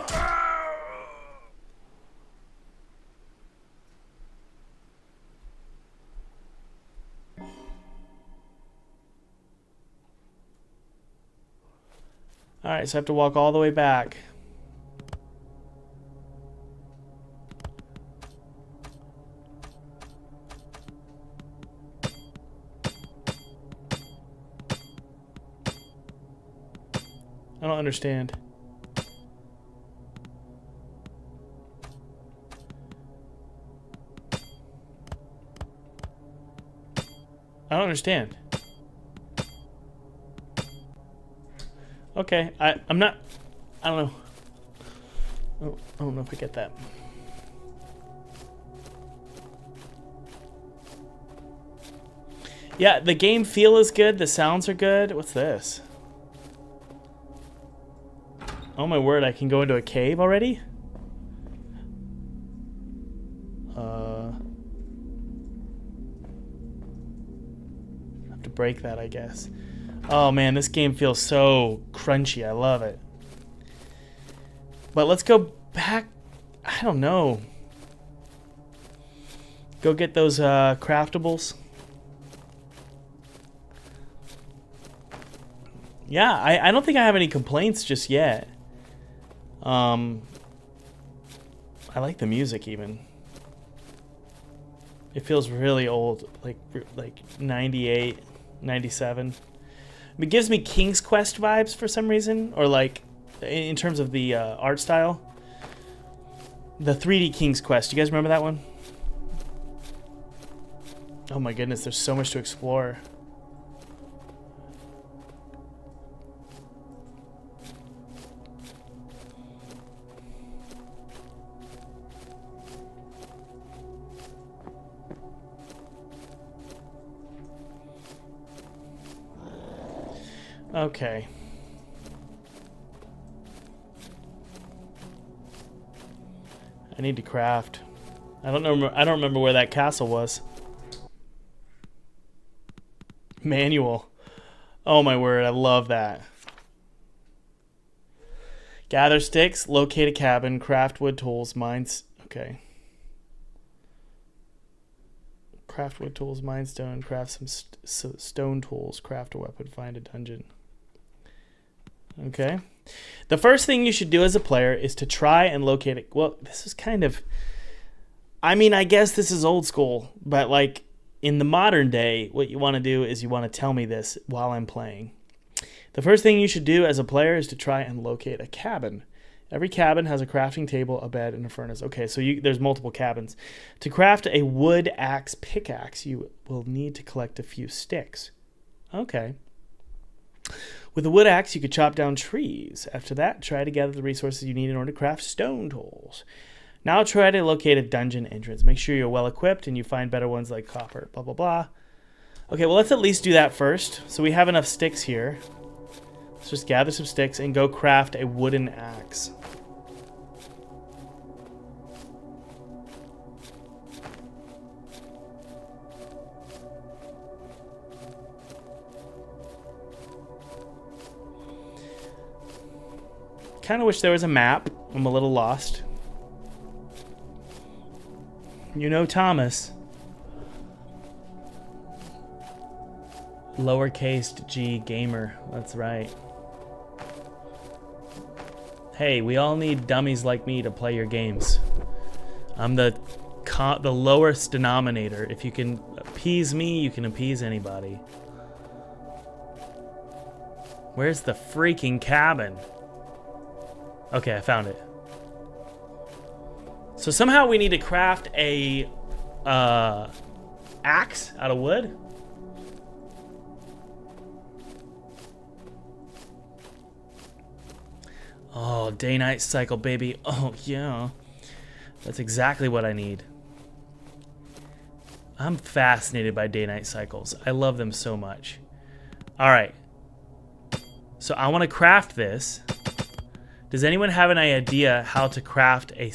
Alright, so I have to walk all the way back. I don't understand. I don't understand. Okay, I'm not... I don't know. I don't know if I get that. Yeah, the game feel is good. The sounds are good. What's this? Oh my word, I can go into a cave already? I have to break that, I guess. Oh man, this game feels so crunchy. I love it. But let's go back. I don't know. Go get those craftables. Yeah, I don't think I have any complaints just yet. I like the music even. It feels really old, like 98, 97. It gives me King's Quest vibes for some reason, or like in terms of the art style. The 3D King's Quest. You guys remember that one? Oh my goodness, there's so much to explore. Okay. I need to craft. I don't remember where that castle was. Manual. Oh my word, I love that. Gather sticks, locate a cabin, craft wood tools, mines. Okay. Craft wood tools, mine stone, craft some stone tools, craft a weapon, find a dungeon. Okay. The first thing you should do as a player is to try and locate it. Well, this is kind of... I mean, I guess this is old school, but like in the modern day, what you want to do is you want to tell me this while I'm playing. The first thing you should do as a player is to try and locate a cabin. Every cabin has a crafting table, a bed, and a furnace. Okay, so there's multiple cabins. To craft a wood axe pickaxe, you will need to collect a few sticks. Okay. With a wood axe, you could chop down trees. After that, try to gather the resources you need in order to craft stone tools. Now try to locate a dungeon entrance. Make sure you're well equipped and you find better ones like copper, blah, blah, blah. Okay, well, let's at least do that first. So we have enough sticks here. Let's just gather some sticks and go craft a wooden axe. Kind of wish there was a map. I'm a little lost. You know Thomas. Lowercase g gamer. That's right. Hey, we all need dummies like me to play your games. I'm the lowest denominator. If you can appease me, you can appease anybody. Where's the freaking cabin? Okay, I found it. So somehow we need to craft a axe out of wood. Oh, day-night cycle, baby. Oh, yeah. That's exactly what I need. I'm fascinated by day-night cycles. I love them so much. All right. So I want to craft this. Does anyone have an idea how to craft a...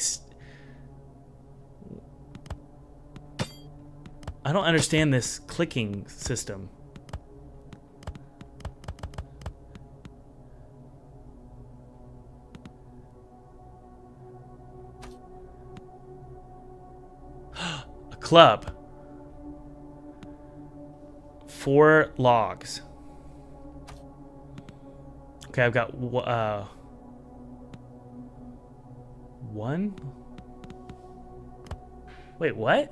I don't understand this clicking system. A club. 4 logs. Okay, I've got one. Wait, what?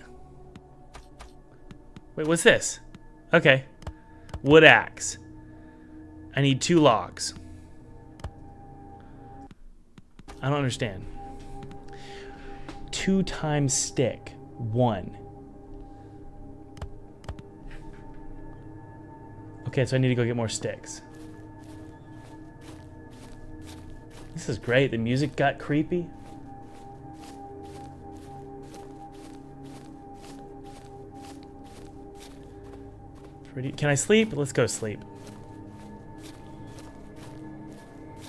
Wait, what's this? Okay. Wood axe. I need 2 logs. I don't understand. 2 times stick. 1. Okay, so I need to go get more sticks. This is great. The music got creepy. Pretty. Can I sleep? Let's go sleep.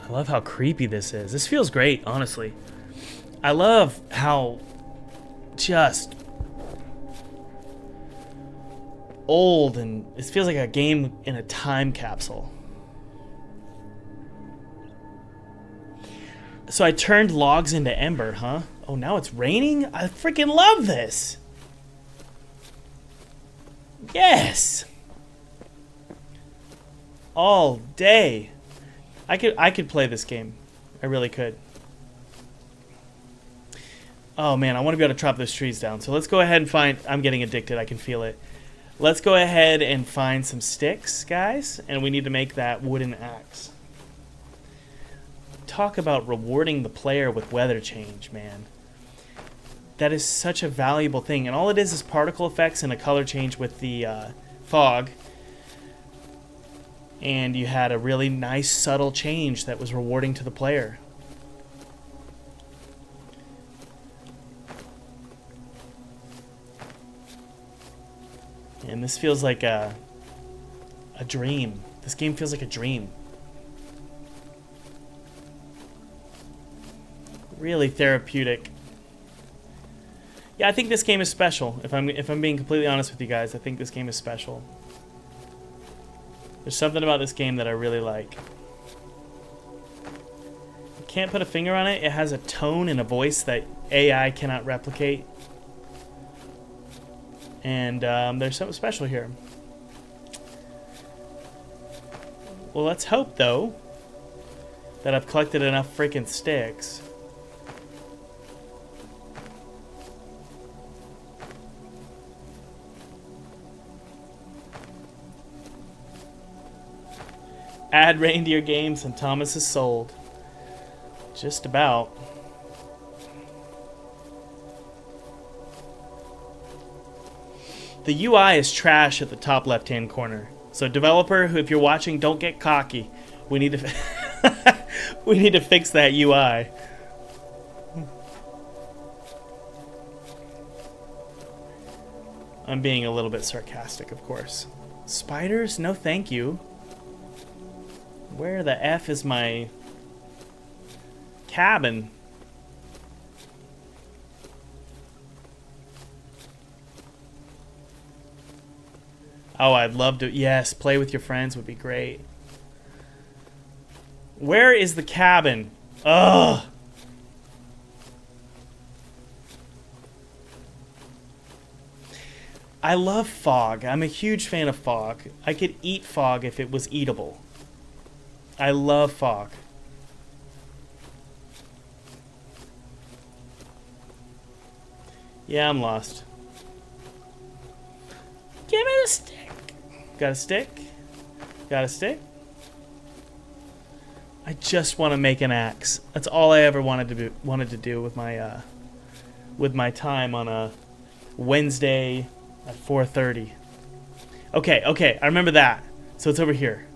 I love how creepy this is. This feels great, honestly. I love how just old, and it feels like a game in a time capsule. So I turned logs into ember, huh? Oh, now it's raining? I freaking love this. Yes. All day. I could play this game. I really could. Oh man, I want to be able to chop those trees down. So let's go ahead and find... I'm getting addicted. I can feel it. Let's go ahead and find some sticks, guys. And we need to make that wooden axe. Talk about rewarding the player with weather change, man. That is such a valuable thing. And all it is particle effects and a color change with the fog. And you had a really nice subtle change that was rewarding to the player. And this feels like a dream. This game feels like a dream. Really therapeutic. Yeah, I think this game is special. If I'm being completely honest with you guys, I think this game is special. There's something about this game that I really like. I can't put a finger on it. It has a tone and a voice that AI cannot replicate. And there's something special here. Well, let's hope, though, that I've collected enough freaking sticks. Add reindeer games and Thomas is sold. Just about. The UI is trash at the top left-hand corner. So developer, who if you're watching, don't get cocky. We need to we need to fix that UI. I'm being a little bit sarcastic, of course. Spiders? No, thank you. Where the F is my cabin? Oh, I'd love to. Yes, play with your friends would be great. Where is the cabin? Ugh. I love fog. I'm a huge fan of fog. I could eat fog if it was eatable. I love fog. Yeah, I'm lost. Give me the stick. Got a stick? Got a stick? I just want to make an axe. That's all I ever wanted to do with my time on a Wednesday at 4:30. Okay, I remember that. So it's over here.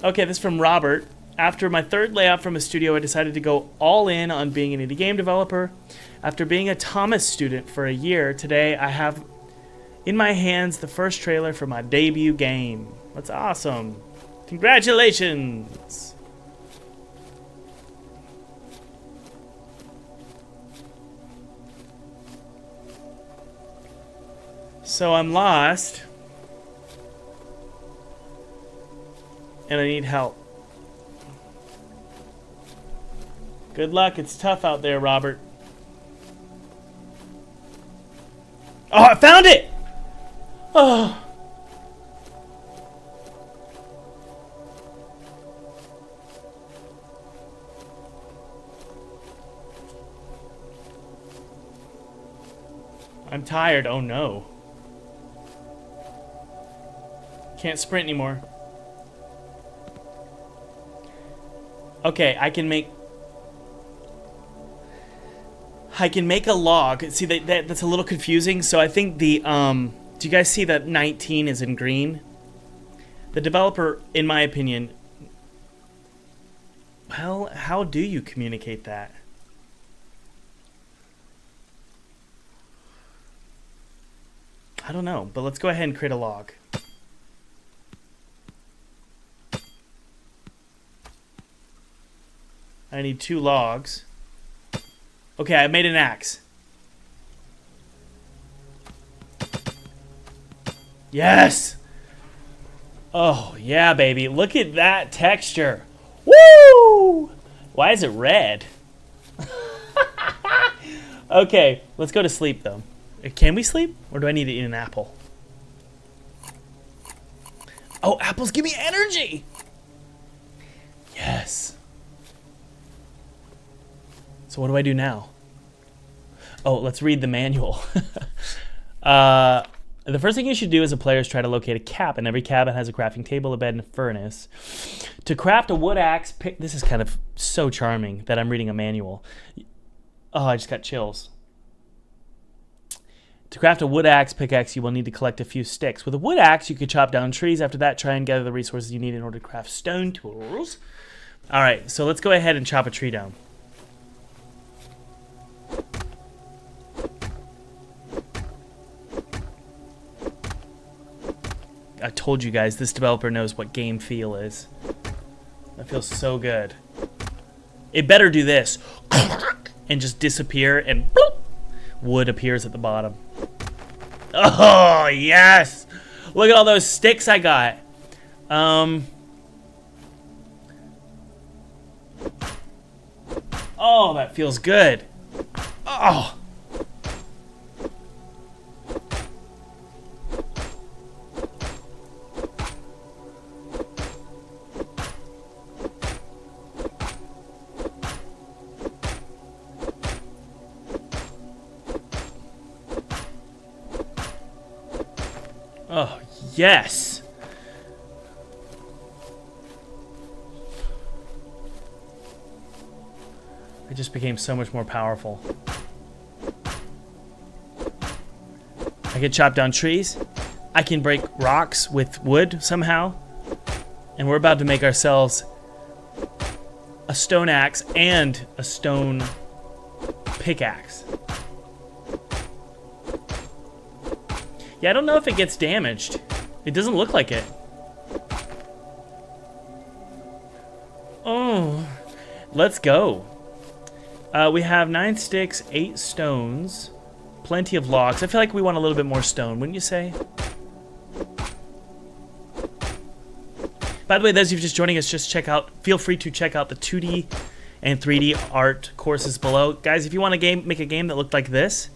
Okay, this is from Robert. After my third layout from a studio, I decided to go all in on being an indie game developer. After being a Thomas student for a year, today I have in my hands the first trailer for my debut game. That's awesome. Congratulations! So I'm lost. And I need help. Good luck. It's tough out there, Robert. Oh, I found it! Oh. tired. Oh no. Can't sprint anymore. Okay, I can make a log. See, that's a little confusing. So I think the do you guys see that 19 is in green? The developer, in my opinion, well, how do you communicate that? I don't know, but let's go ahead and create a log. I need 2 logs. Okay, I made an axe. Yes! Oh, yeah, baby. Look at that texture. Woo! Why is it red? Okay, let's go to sleep, though. Can we sleep? Or do I need to eat an apple? Oh, apples give me energy! Yes. So what do I do now? Oh, let's read the manual. The first thing you should do as a player is try to locate a cabin. Every cabin has a crafting table, a bed, and a furnace. To craft a wood axe, this is kind of so charming that I'm reading a manual. Oh, I just got chills. To craft a wood axe pickaxe, you will need to collect a few sticks. With a wood axe, you could chop down trees. After that, try and gather the resources you need in order to craft stone tools. All right, so let's go ahead and chop a tree down. I told you guys, this developer knows what game feel is. That feels so good. It better do this. And just disappear and bloop, wood appears at the bottom. Oh, yes! Look at all those sticks I got. Oh, that feels good. Oh! Oh, yes! I just became so much more powerful. I can chop down trees. I can break rocks with wood somehow. And we're about to make ourselves a stone axe and a stone pickaxe. Yeah, I don't know if it gets damaged. It doesn't look like it. Oh, let's go. We have 9 sticks, 8 stones, plenty of logs. I feel like we want a little bit more stone, wouldn't you say? By the way, those of you just joining us, feel free to check out the 2D and 3D art courses below. Guys, if you want to make a game that looked like this,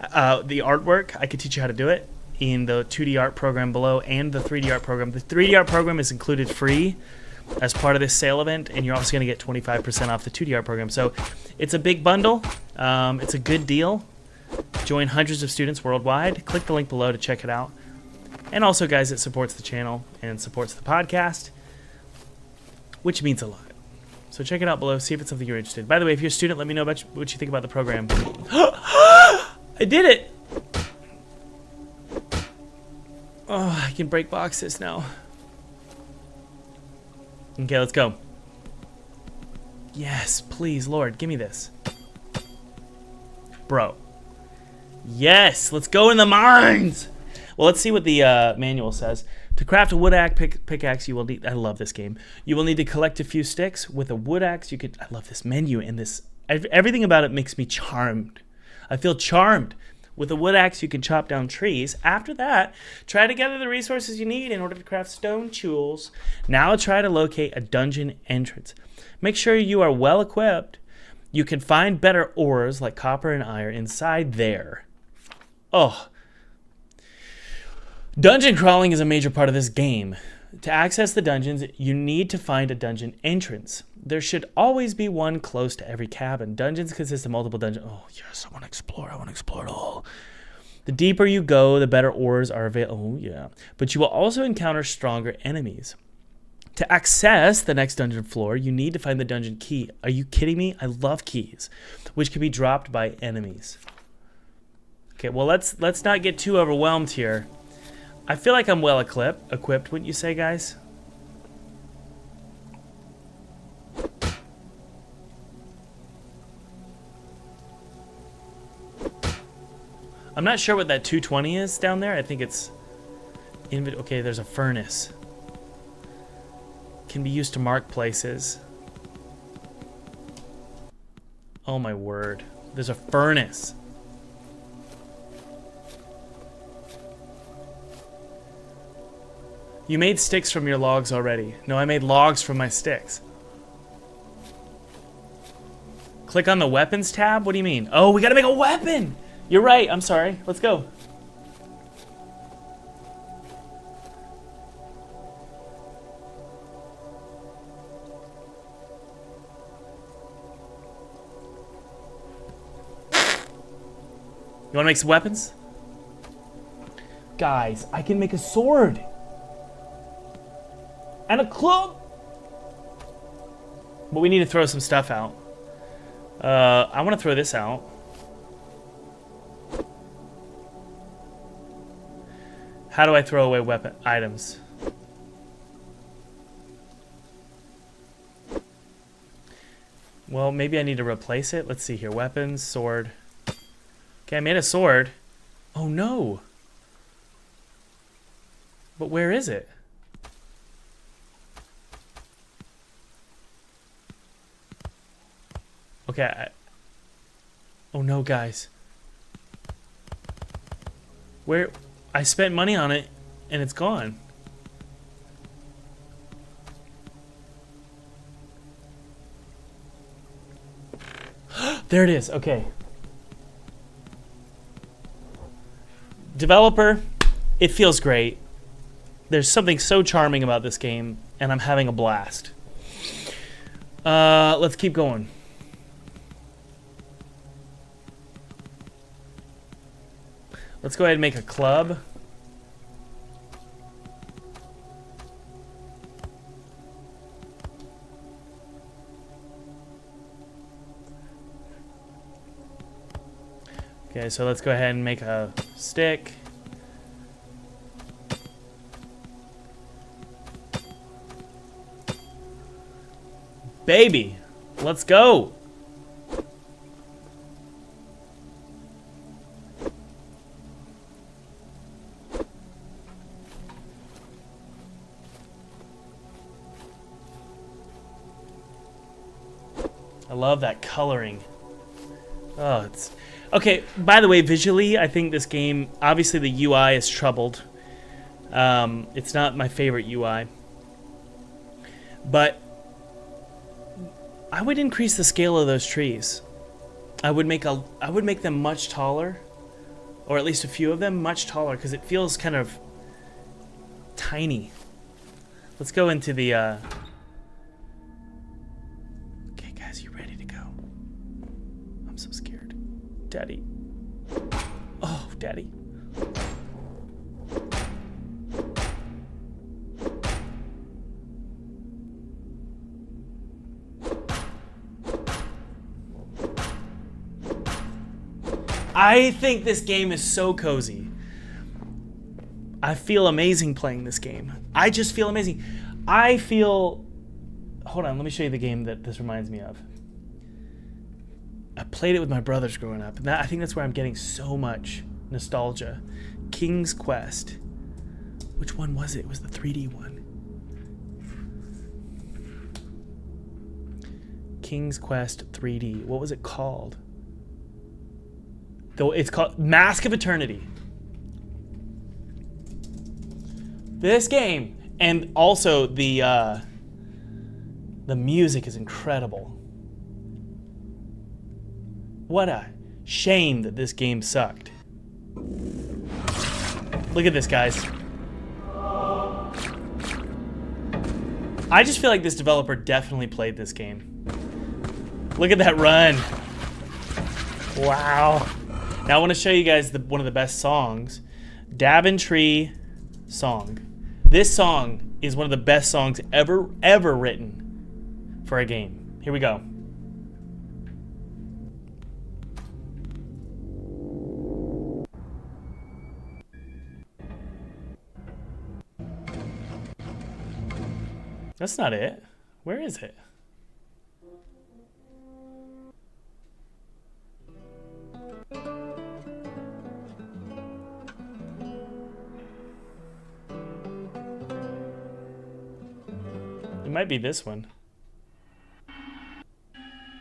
the artwork, I could teach you how to do it in the 2D art program below and the 3D art program. The 3D art program is included free as part of this sale event, and you're also going to get 25% off the 2D art program. So it's a big bundle. It's a good deal. Join hundreds of students worldwide. Click the link below to check it out. And also, guys, it supports the channel and supports the podcast, which means a lot. So check it out below. See if it's something you're interested in. By the way, if you're a student, let me know what you think about the program. I did it! Oh, I can break boxes now. Okay, let's go. Yes, please, Lord, give me this. Bro. Yes, let's go in the mines! Well, let's see what the manual says. To craft a wood axe pickaxe, you will need... I love this game. You will need to collect a few sticks. With a wood axe, you could... I love this menu and this... Everything about it makes me charmed. I feel charmed. With a wood axe, you can chop down trees. After that, try to gather the resources you need in order to craft stone tools. Now try to locate a dungeon entrance. Make sure you are well equipped. You can find better ores like copper and iron inside there. Oh. Dungeon crawling is a major part of this game. To access the dungeons, you need to find a dungeon entrance. There should always be one close to every cabin. Dungeons consist of multiple dungeons. Oh, yes, I want to explore it all. The deeper you go, the better ores are available. Oh, yeah. But you will also encounter stronger enemies. To access the next dungeon floor, you need to find the dungeon key. Are you kidding me? I love keys, which can be dropped by enemies. Okay, well, let's not get too overwhelmed here. I feel like I'm well equipped, wouldn't you say, guys? I'm not sure what that 220 is down there. I think it's... Okay, there's a furnace. Can be used to mark places. Oh my word. There's a furnace. You made sticks from your logs already. No, I made logs from my sticks. Click on the weapons tab? What do you mean? Oh, we gotta make a weapon! You're right, I'm sorry. Let's go. You wanna make some weapons? Guys, I can make a sword. And a club. But we need to throw some stuff out. I wanna throw this out. How do I throw away weapon items? Well, maybe I need to replace it. Let's see here. Weapons, sword. Okay, I made a sword. Oh no. But where is it? Okay. Oh no, guys. Where? I spent money on it, and it's gone. There it is. Okay. Developer, it feels great. There's something so charming about this game, and I'm having a blast. Let's keep going. Let's go ahead and make a club. Okay, so let's go ahead and make a stick. Baby, let's go. I love that coloring. Oh, it's... Okay, by the way, visually, I think this game... Obviously, the UI is troubled. It's not my favorite UI. But... I would increase the scale of those trees. I would make them much taller. Or at least a few of them much taller, because it feels kind of... tiny. Let's go into the... Daddy. Oh, Daddy. I think this game is so cozy. I feel amazing playing this game. I just feel amazing. I feel... Hold on, let me show you the game that this reminds me of. I played it with my brothers growing up, and I think that's where I'm getting so much nostalgia. King's Quest. Which one was it? It was the 3D one. King's Quest 3D. What was it called? Though it's called Mask of Eternity. This game, and also the music is incredible. What a shame that this game sucked. Look at this, guys. I just feel like this developer definitely played this game. Look at that run. Wow. Now I want to show you guys one of the best songs, Daventry Song. This song is one of the best songs ever written for a game. Here we go. That's not it. Where is it? It might be this one.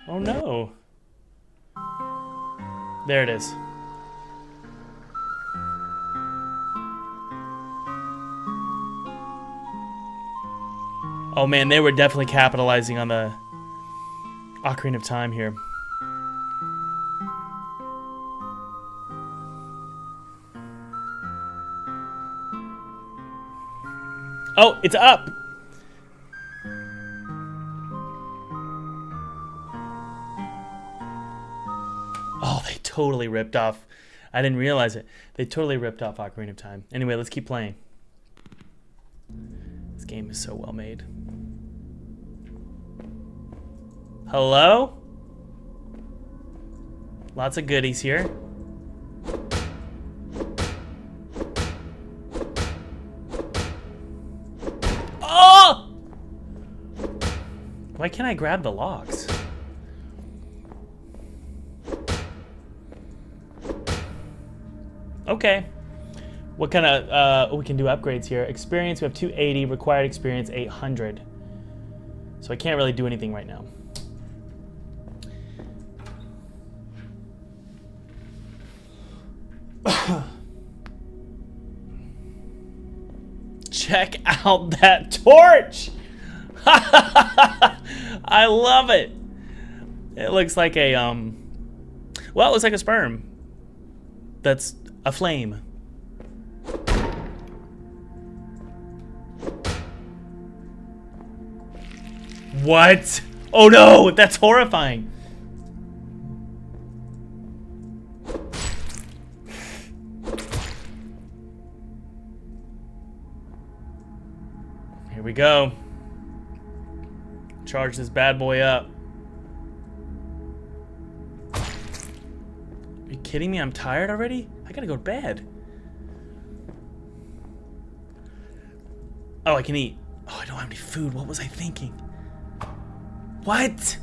Oh no. There it is. Oh man, they were definitely capitalizing on the Ocarina of Time here. Oh, it's up! Oh, they totally ripped off. I didn't realize it. They totally ripped off Ocarina of Time. Anyway, let's keep playing. This game is so well made. Hello? Lots of goodies here. Oh! Why can't I grab the locks? Okay. What kind of, we can do upgrades here. Experience, we have 280. Required experience, 800. So I can't really do anything right now. Check out that torch! I love it. It looks like a, well, it looks like a sperm. That's a flame. What? Oh no, that's horrifying. Here we go. Charge this bad boy up. Are you kidding me? I'm tired already? I gotta go to bed. Oh, I can eat. Oh, I don't have any food. What was I thinking? What?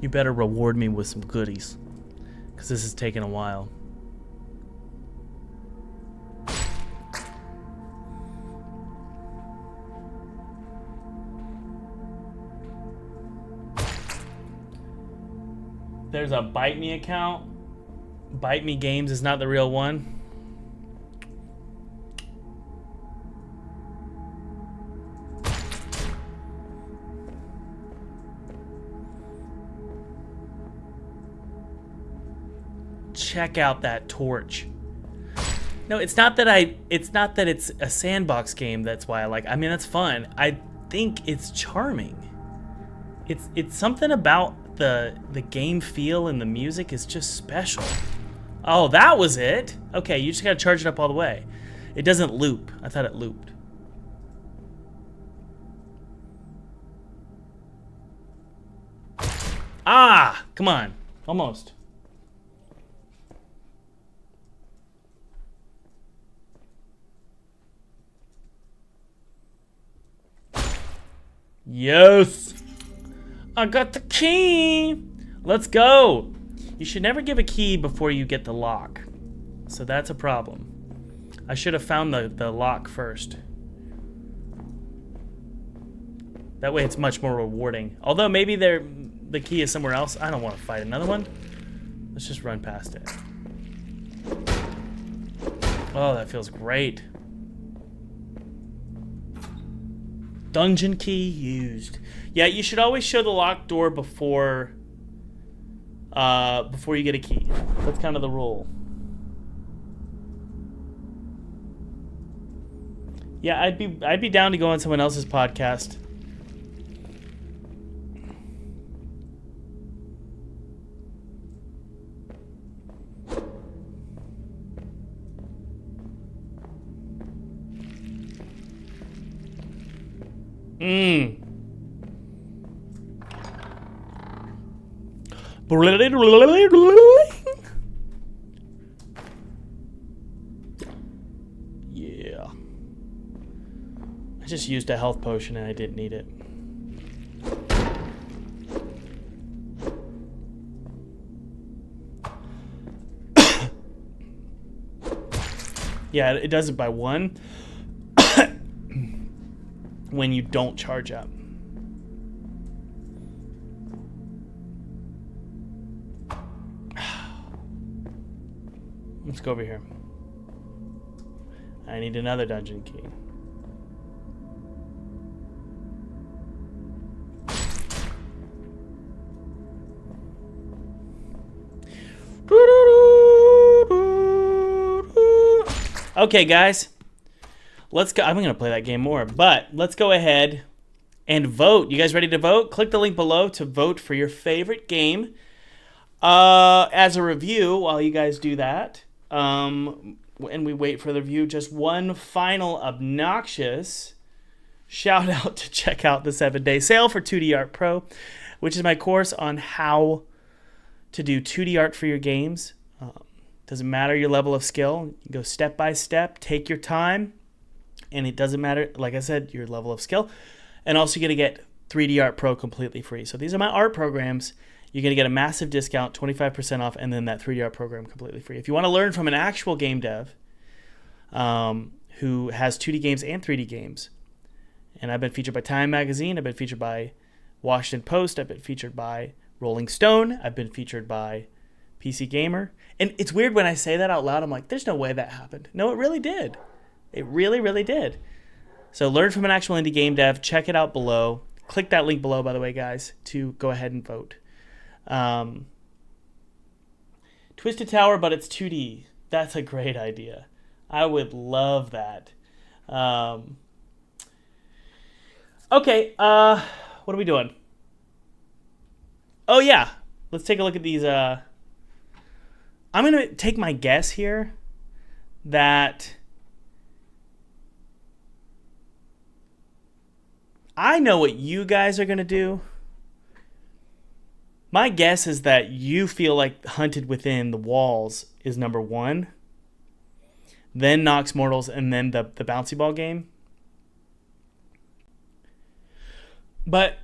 You better reward me with some goodies, because this is taking a while. There's a Bite Me account. Bite Me Games is not the real one. Check out that torch. No, it's not that it's a sandbox game, that's why I like. I mean, that's fun. I think it's charming. It's something about the game feel and the music is just special. Oh, that was it. Okay, you just gotta charge it up all the way. It doesn't loop. I thought it looped. Ah, come on. Almost. Yes! I got the key! Let's go! You should never give a key before you get the lock. So that's a problem. I should have found the lock first. That way it's much more rewarding. Although maybe the key is somewhere else. I don't want to fight another one. Let's just run past it. Oh, that feels great. Dungeon key used. Yeah, you should always show the locked door before you get a key. That's kind of the rule. Yeah, I'd be down to go on someone else's podcast. Yeah. I just used a health potion and I didn't need it. Yeah, it does it by 1 when you don't charge up. Let's go over here. I need another dungeon key. Okay, guys. Let's go. I'm going to play that game more, but let's go ahead and vote. You guys ready to vote? Click the link below to vote for your favorite game. As a review, while you guys do that, and we wait for the review, just one final obnoxious shout out to check out the 7-day sale for 2D Art Pro, which is my course on how to do 2D art for your games. Doesn't matter your level of skill. You go step by step, take your time, and it doesn't matter, like I said, your level of skill. And also you're going to get 3D Art Pro completely free. So these are my art programs. You're going to get a massive discount, 25% off, and then that 3D art program completely free. If you want to learn from an actual game dev who has 2D games and 3D games, and I've been featured by Time Magazine, I've been featured by Washington Post, I've been featured by Rolling Stone, I've been featured by PC Gamer. And it's weird when I say that out loud, I'm like, there's no way that happened. No, it really did. It really, really did. So learn from an actual indie game dev. Check it out below. Click that link below, by the way, guys, to go ahead and vote. Twisted Tower, but it's 2D. That's a great idea. I would love that. Okay, what are we doing? Oh, yeah. Let's take a look at these. I'm going to take my guess here that I know what you guys are going to do. My guess is that you feel like Hunted Within the Walls is number 1, then Nox Mortals, and then the bouncy ball game. But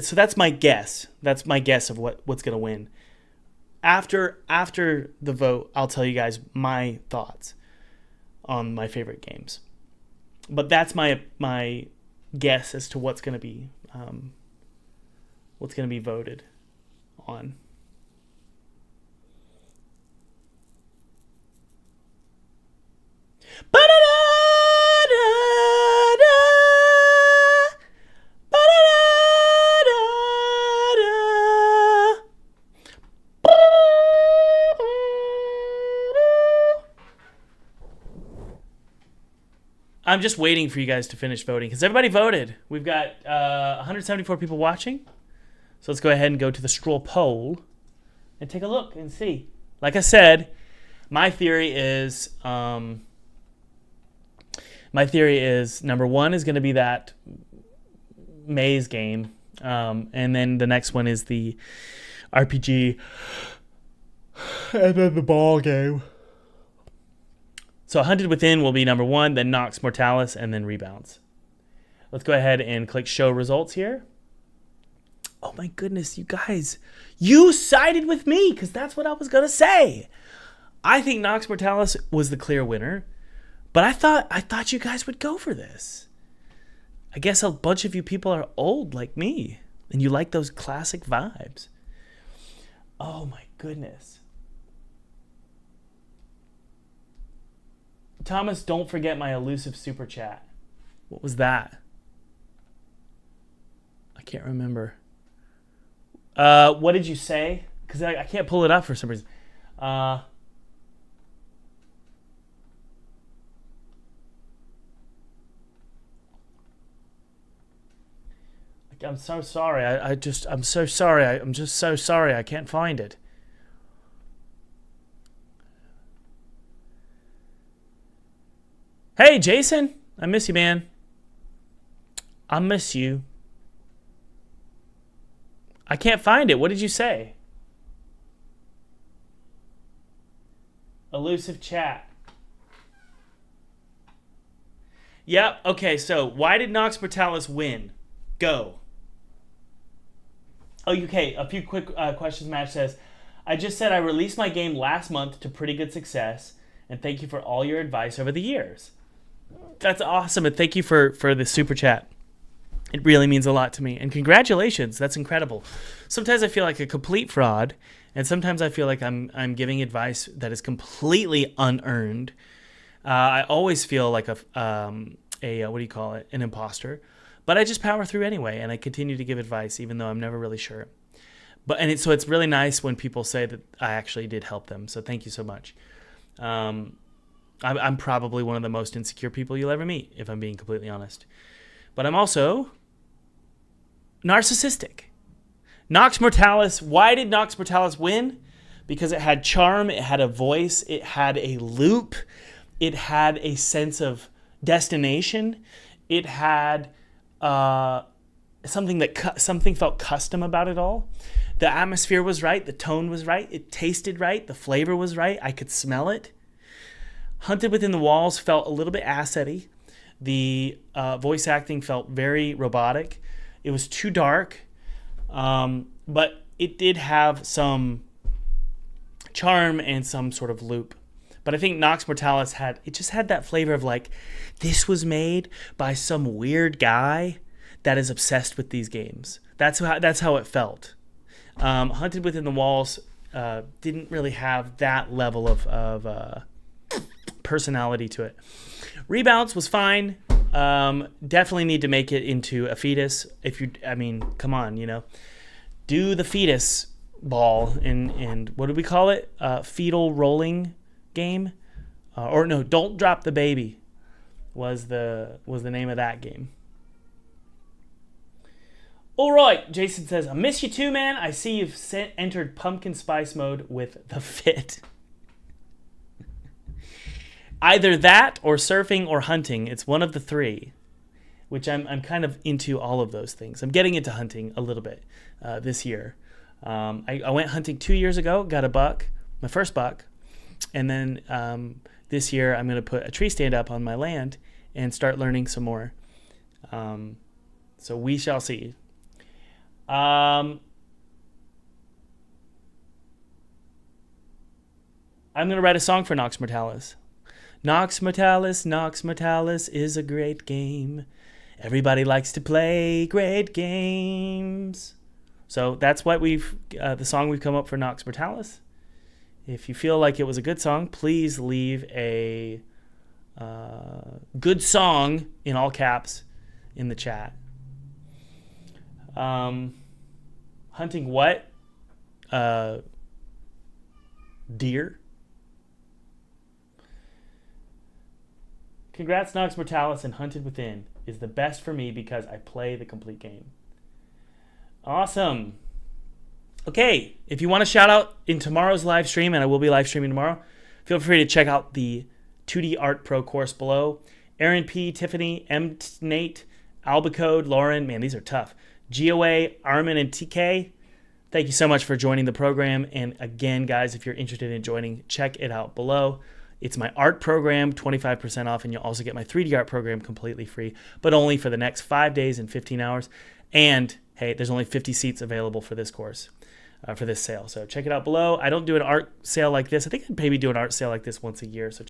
so that's my guess. That's my guess of what's going to win. After the vote, I'll tell you guys my thoughts on my favorite games. But that's my guess as to what's going to be voted on. I'm just waiting for you guys to finish voting because everybody voted. We've got 174 people watching. So let's go ahead and go to the Stroll poll and take a look and see. Like I said, my theory is number 1 is going to be that maze game, and then the next one is the RPG, and then the ball game. So Hunted Within will be number 1, then Nox Mortalis, and then Rebounds. Let's go ahead and click Show Results here. Oh my goodness, you guys. You sided with me, because that's what I was going to say. I think Nox Mortalis was the clear winner, but I thought you guys would go for this. I guess a bunch of you people are old like me, and you like those classic vibes. Oh my goodness. Thomas, don't forget my elusive super chat. What was that? I can't remember. What did you say? Because I can't pull it up for some reason. I'm so sorry. I'm so sorry. I'm just so sorry. I can't find it. Hey, Jason. I miss you, man. I miss you. I can't find it. What did you say? Elusive chat. Yep. Okay, so why did Nox Mortalis win? Go. Oh, okay. A few quick questions. Match says, I just said I released my game last month to pretty good success, and thank you for all your advice over the years. That's awesome, and thank you for the super chat. It really means a lot to me, and congratulations. That's incredible. Sometimes I feel like a complete fraud, and sometimes I feel like I'm giving advice that is completely unearned. I always feel like a what do you call it? An imposter. But I just power through anyway, and I continue to give advice, even though I'm never really sure. So it's really nice when people say that I actually did help them. So thank you so much. I'm probably one of the most insecure people you'll ever meet, if I'm being completely honest. But I'm also narcissistic. Nox Mortalis. Why did Nox Mortalis win? Because it had charm, it had a voice, it had a loop, it had a sense of destination, it had something felt custom about it all. The atmosphere was right, the tone was right, it tasted right, the flavor was right, I could smell it. Hunted Within the Walls felt a little bit asset-y. The voice acting felt very robotic. It was too dark, but it did have some charm and some sort of loop. But I think Nox Mortalis had that flavor of like, this was made by some weird guy that is obsessed with these games. That's how it felt. Hunted Within the Walls didn't really have that level of personality to it. Rebounds was fine. Definitely need to make it into a fetus. Come on, do the fetus ball and what do we call it? Fetal rolling game, Don't Drop the Baby was the name of that game. All right, Jason says, I miss you too, man. I see you've entered pumpkin spice mode with the fit. Either that or surfing or hunting. It's one of the three, which I'm kind of into all of those things. I'm getting into hunting a little bit this year. I went hunting 2 years ago, got a buck, my first buck. And then this year I'm going to put a tree stand up on my land and start learning some more. So we shall see. I'm going to write a song for Nox Mortalis. Nox Mortalis is a great game. Everybody likes to play great games. So that's what the song we've come up for Nox Mortalis. If you feel like it was a good song, please leave a good song in all caps in the chat. Hunting what? Deer? Congrats, Nox Mortalis, and Hunted Within is the best for me because I play the complete game. Awesome. Okay, if you want to shout out in tomorrow's live stream, and I will be live streaming tomorrow, feel free to check out the 2D Art Pro course below. Aaron P., Tiffany, M. Nate, Albacode, Lauren, man, these are tough. GOA, Armin, and TK, thank you so much for joining the program. And again, guys, if you're interested in joining, check it out below. It's my art program, 25% off, and you'll also get my 3D art program completely free, but only for the next 5 days and 15 hours. And, hey, there's only 50 seats available for this course, for this sale. So check it out below. I don't do an art sale like this. I think I'd maybe do an art sale like this once a year, so